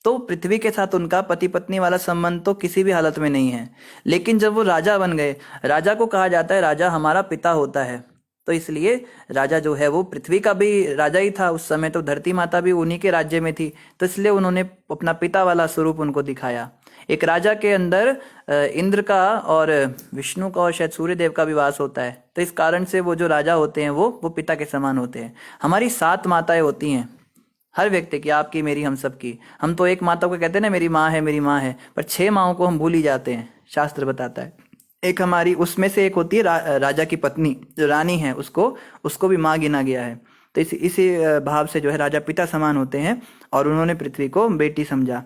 तो पृथ्वी के साथ उनका पति पत्नी वाला संबंध तो किसी भी हालत में नहीं है। लेकिन जब वो राजा बन गए, राजा को कहा जाता है राजा हमारा पिता होता है, तो इसलिए राजा जो है वो पृथ्वी का भी राजा ही था उस समय, तो धरती माता भी उन्हीं के राज्य में थी, तो इसलिए उन्होंने अपना पिता वाला स्वरूप उनको दिखाया। एक राजा के अंदर इंद्र का और विष्णु का और शायद सूर्य देव का भी वास होता है, तो इस कारण से वो जो राजा होते हैं वो पिता के समान होते हैं। हमारी 7 माताएं होती हैं हर व्यक्ति की, आपकी मेरी हम सब की। हम तो एक माता को कहते हैं ना मेरी माँ है मेरी माँ है, पर 6 माँओं को हम भूल ही जाते हैं, शास्त्र बताता है। एक हमारी उसमें से एक होती है राजा की पत्नी जो रानी है, उसको भी माँ गिना गया है। तो इसी भाव से जो है राजा पिता समान होते हैं, और उन्होंने पृथ्वी को बेटी समझा।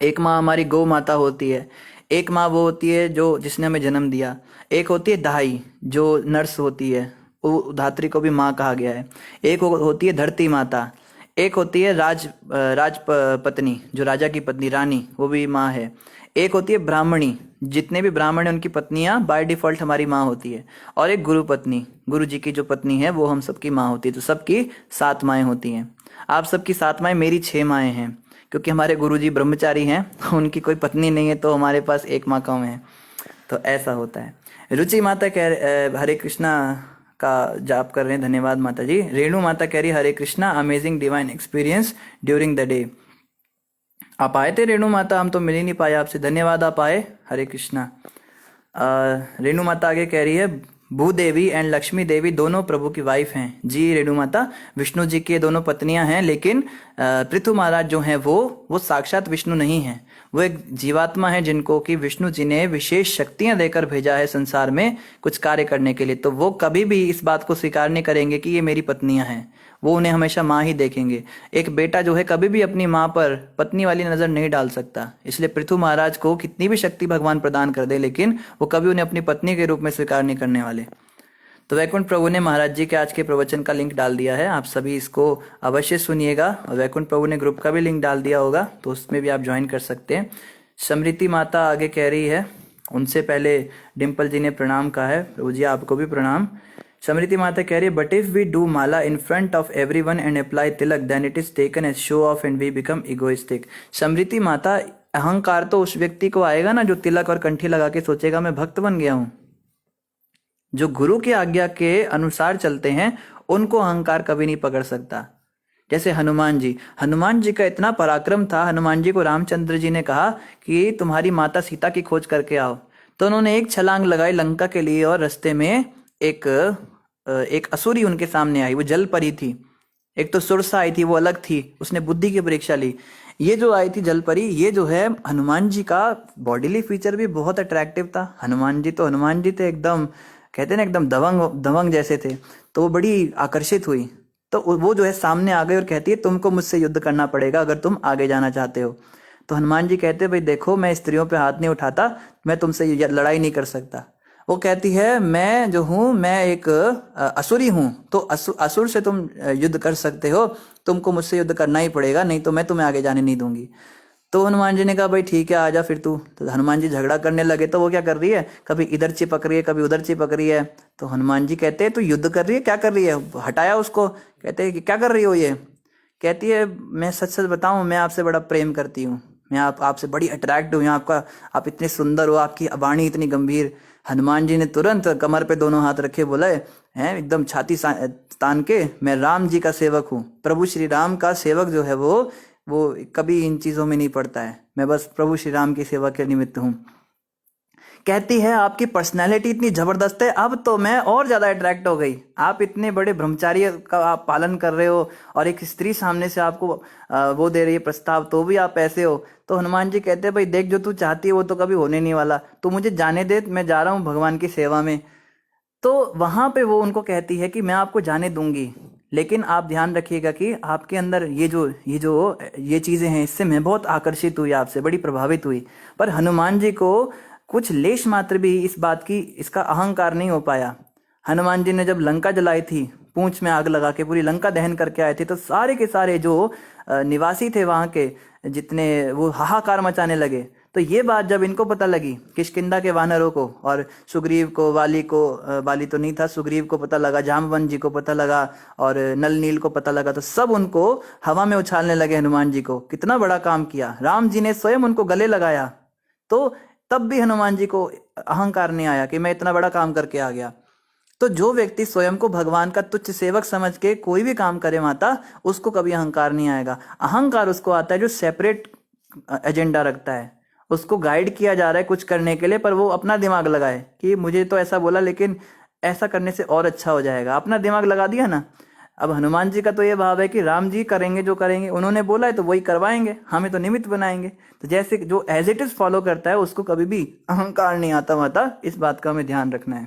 एक माँ हमारी गौ माता होती है, एक माँ वो होती है जो जिसने हमें जन्म दिया, एक होती है दाई जो नर्स होती है, वो धात्री को भी माँ कहा गया है। एक होती है धरती माता, एक होती है राज पत्नी जो राजा की पत्नी रानी, वो भी माँ है। एक होती है ब्राह्मणी, जितने भी ब्राह्मण हैं उनकी पत्नियां बाय डिफॉल्ट हमारी माँ होती है। और एक गुरु पत्नी, गुरु जी की जो पत्नी है वो हम सबकी माँ होती है। तो सबकी 7 माएँ होती हैं। आप सबकी 7 माएँ, मेरी 6 माएँ हैं, क्योंकि हमारे गुरु जी ब्रह्मचारी हैं, उनकी कोई पत्नी नहीं है, तो हमारे पास 1 माँ कम है। तो ऐसा होता है। रुचि माता कह हरे कृष्णा का जाप कर रहे हैं, धन्यवाद माता जी। रेणु माता कह रही Hare Krishna amazing divine experience during the day. आप आए थे रेणु माता, हम तो मिल ही नहीं पाए आपसे, धन्यवाद आप आए, हरे कृष्णा। रेणु माता आगे कह रही है भूदेवी एंड लक्ष्मी देवी दोनों प्रभु की वाइफ हैं। जी रेणु माता, विष्णु जी की दोनों पत्नियां हैं, लेकिन पृथु महाराज जो हैं वो साक्षात विष्णु नहीं हैं, वो एक जीवात्मा है जिनको कि विष्णु जी ने विशेष शक्तियां देकर भेजा है संसार में कुछ कार्य करने के लिए। तो वो कभी भी इस बात को स्वीकार नहीं करेंगे कि ये मेरी पत्नियां हैं, वो उन्हें हमेशा माँ ही देखेंगे। एक बेटा जो है कभी भी अपनी माँ पर पत्नी वाली नजर नहीं डाल सकता, इसलिए पृथु महाराज को कितनी भी शक्ति भगवान प्रदान कर दे, लेकिन वो कभी उन्हें अपनी पत्नी के रूप में स्वीकार नहीं करने वाले। तो वैकुंठ प्रभु ने महाराज जी के आज के प्रवचन का लिंक डाल दिया है, आप सभी इसको अवश्य सुनिएगा। और वैकुंठ प्रभु ने ग्रुप का भी लिंक डाल दिया होगा, तो उसमें भी आप ज्वाइन कर सकते हैं। समृति माता आगे कह रही है, उनसे पहले डिम्पल जी ने प्रणाम कहा है, प्रभु जी आपको भी प्रणाम। समृति माता कह रही है बट इफ वी डू माला in front of everyone and apply tilak then it is taken as show off and we become egoistic. Smriti माता, अहंकार तो उस व्यक्ति को आएगा ना जो तिलक और कंठी लगा के सोचेगा मैं भक्त बन गया हूं। जो गुरु की आज्ञा के अनुसार चलते हैं उनको अहंकार कभी नहीं पकड़ सकता। जैसे हनुमान जी का इतना पराक्रम था, हनुमान जी को रामचंद्र जी ने कहा कि तुम्हारी माता सीता की खोज करके आओ, तो उन्होंने एक छलांग लगाई लंका के लिए, और रास्ते में एक एक असुरी उनके सामने आई, वो जल परी थी। एक तो सुरसा आई थी, वो अलग थी, उसने बुद्धि की परीक्षा ली। ये जो आई थी जल परी, ये जो है हनुमान जी का बॉडीली फीचर भी बहुत अट्रैक्टिव था। हनुमान जी थे एकदम, कहते हैं ना एकदम दबंग दबंग जैसे थे। तो वो बड़ी आकर्षित हुई, तो वो जो है सामने आ गई और कहती है तुमको मुझसे युद्ध करना पड़ेगा अगर तुम आगे जाना चाहते हो। तो हनुमान जी कहते हैं भाई देखो, मैं स्त्रियों पे हाथ नहीं उठाता, मैं तुमसे लड़ाई नहीं कर सकता। वो कहती है मैं जो हूँ, मैं एक असुरी हूँ, तो असुर से तुम युद्ध कर सकते हो, तुमको मुझसे युद्ध करना ही पड़ेगा, नहीं तो मैं तुम्हें आगे जाने नहीं दूंगी। तो हनुमान जी ने कहा भाई ठीक है, आजा फिर तू। तो हनुमान जी झगड़ा करने लगे, तो वो क्या कर रही है, कभी इधर चिपक रही है, कभी उधर चिपक रही है। तो हनुमान जी कहते हैं तू युद्ध कर रही है, क्या कर रही है, हटाया उसको। कहते हैं कि क्या कर रही हो ये। कहती है मैं सच सच बताऊं, मैं आपसे बड़ा प्रेम करती हूँ, मैं आपसे बड़ी अट्रैक्ट हुई, आपका, आप इतने सुंदर हो, आपकी वाणी इतनी गंभीर। हनुमान जी ने तुरंत कमर पे दोनों हाथ रखे बोले, हैं एकदम छाती तान के, मैं राम जी का सेवक हूँ, प्रभु श्री राम का सेवक जो है वो कभी इन चीजों में नहीं पड़ता है, मैं बस प्रभु श्री राम की सेवा के निमित्त हूँ। कहती है आपकी पर्सनैलिटी इतनी जबरदस्त है, अब तो मैं और ज्यादा अट्रैक्ट हो गई, आप इतने बड़े ब्रह्मचार्य का आप पालन कर रहे हो, और एक स्त्री सामने से आपको वो दे रही है प्रस्ताव, तो भी आप ऐसे हो। तो हनुमान जी कहते हैं भाई देख, जो तू चाहती है वो तो कभी होने नहीं वाला, तो मुझे जाने दे, मैं जा रहा हूँ भगवान की सेवा में। तो वहां पे वो उनको कहती है कि मैं आपको जाने दूंगी, लेकिन आप ध्यान रखिएगा कि आपके अंदर ये चीजें हैं, इससे मैं बहुत आकर्षित हुई, आपसे बड़ी प्रभावित हुई। पर हनुमान जी को कुछ लेश मात्र भी इस बात की, इसका अहंकार नहीं हो पाया। हनुमान जी ने जब लंका जलाई थी, पूंछ में आग लगा के पूरी लंका दहन करके आए थे, तो सारे के सारे जो निवासी थे वहां के, जितने, वो हाहाकार मचाने लगे। तो ये बात जब इनको पता लगी, किष्किंधा के वानरों को, और सुग्रीव को, वाली तो नहीं था, सुग्रीव को पता लगा, जामवंत जी को पता लगा, और नल नील को पता लगा, तो सब उनको हवा में उछालने लगे हनुमान जी को, कितना बड़ा काम किया, राम जी ने स्वयं उनको गले लगाया। तो तब भी हनुमान जी को अहंकार नहीं आया कि मैं इतना बड़ा काम करके आ गया। तो जो व्यक्ति स्वयं को भगवान का तुच्छ सेवक समझ के कोई भी काम करे माता, उसको कभी अहंकार नहीं आएगा। अहंकार उसको आता है जो सेपरेट एजेंडा रखता है, उसको गाइड किया जा रहा है कुछ करने के लिए, पर वो अपना दिमाग लगाए कि मुझे तो ऐसा बोला, लेकिन ऐसा करने से और अच्छा हो जाएगा, अपना दिमाग लगा दिया ना। अब हनुमान जी का तो ये भाव है कि राम जी करेंगे जो करेंगे, उन्होंने बोला है तो वही करवाएंगे, हमें तो निमित्त बनाएंगे। तो जैसे जो एज इट इज फॉलो करता है, उसको कभी भी अहंकार नहीं आता माता, इस बात का हमें ध्यान रखना है।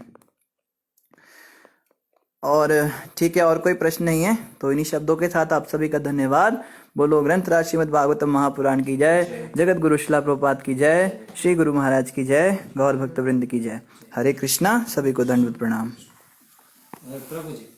और ठीक है, और कोई प्रश्न नहीं है तो इन्हीं शब्दों के साथ आप सभी का धन्यवाद। बोलो ग्रंथराज श्रीमद् भागवतम महापुराण की जय, जगत गुरु शिला प्रभुपाद की जय, श्री गुरु महाराज की जय, गौर भक्त वृंद की जय। हरे कृष्णा, सभी को दंडवत प्रणाम। प्रभु जी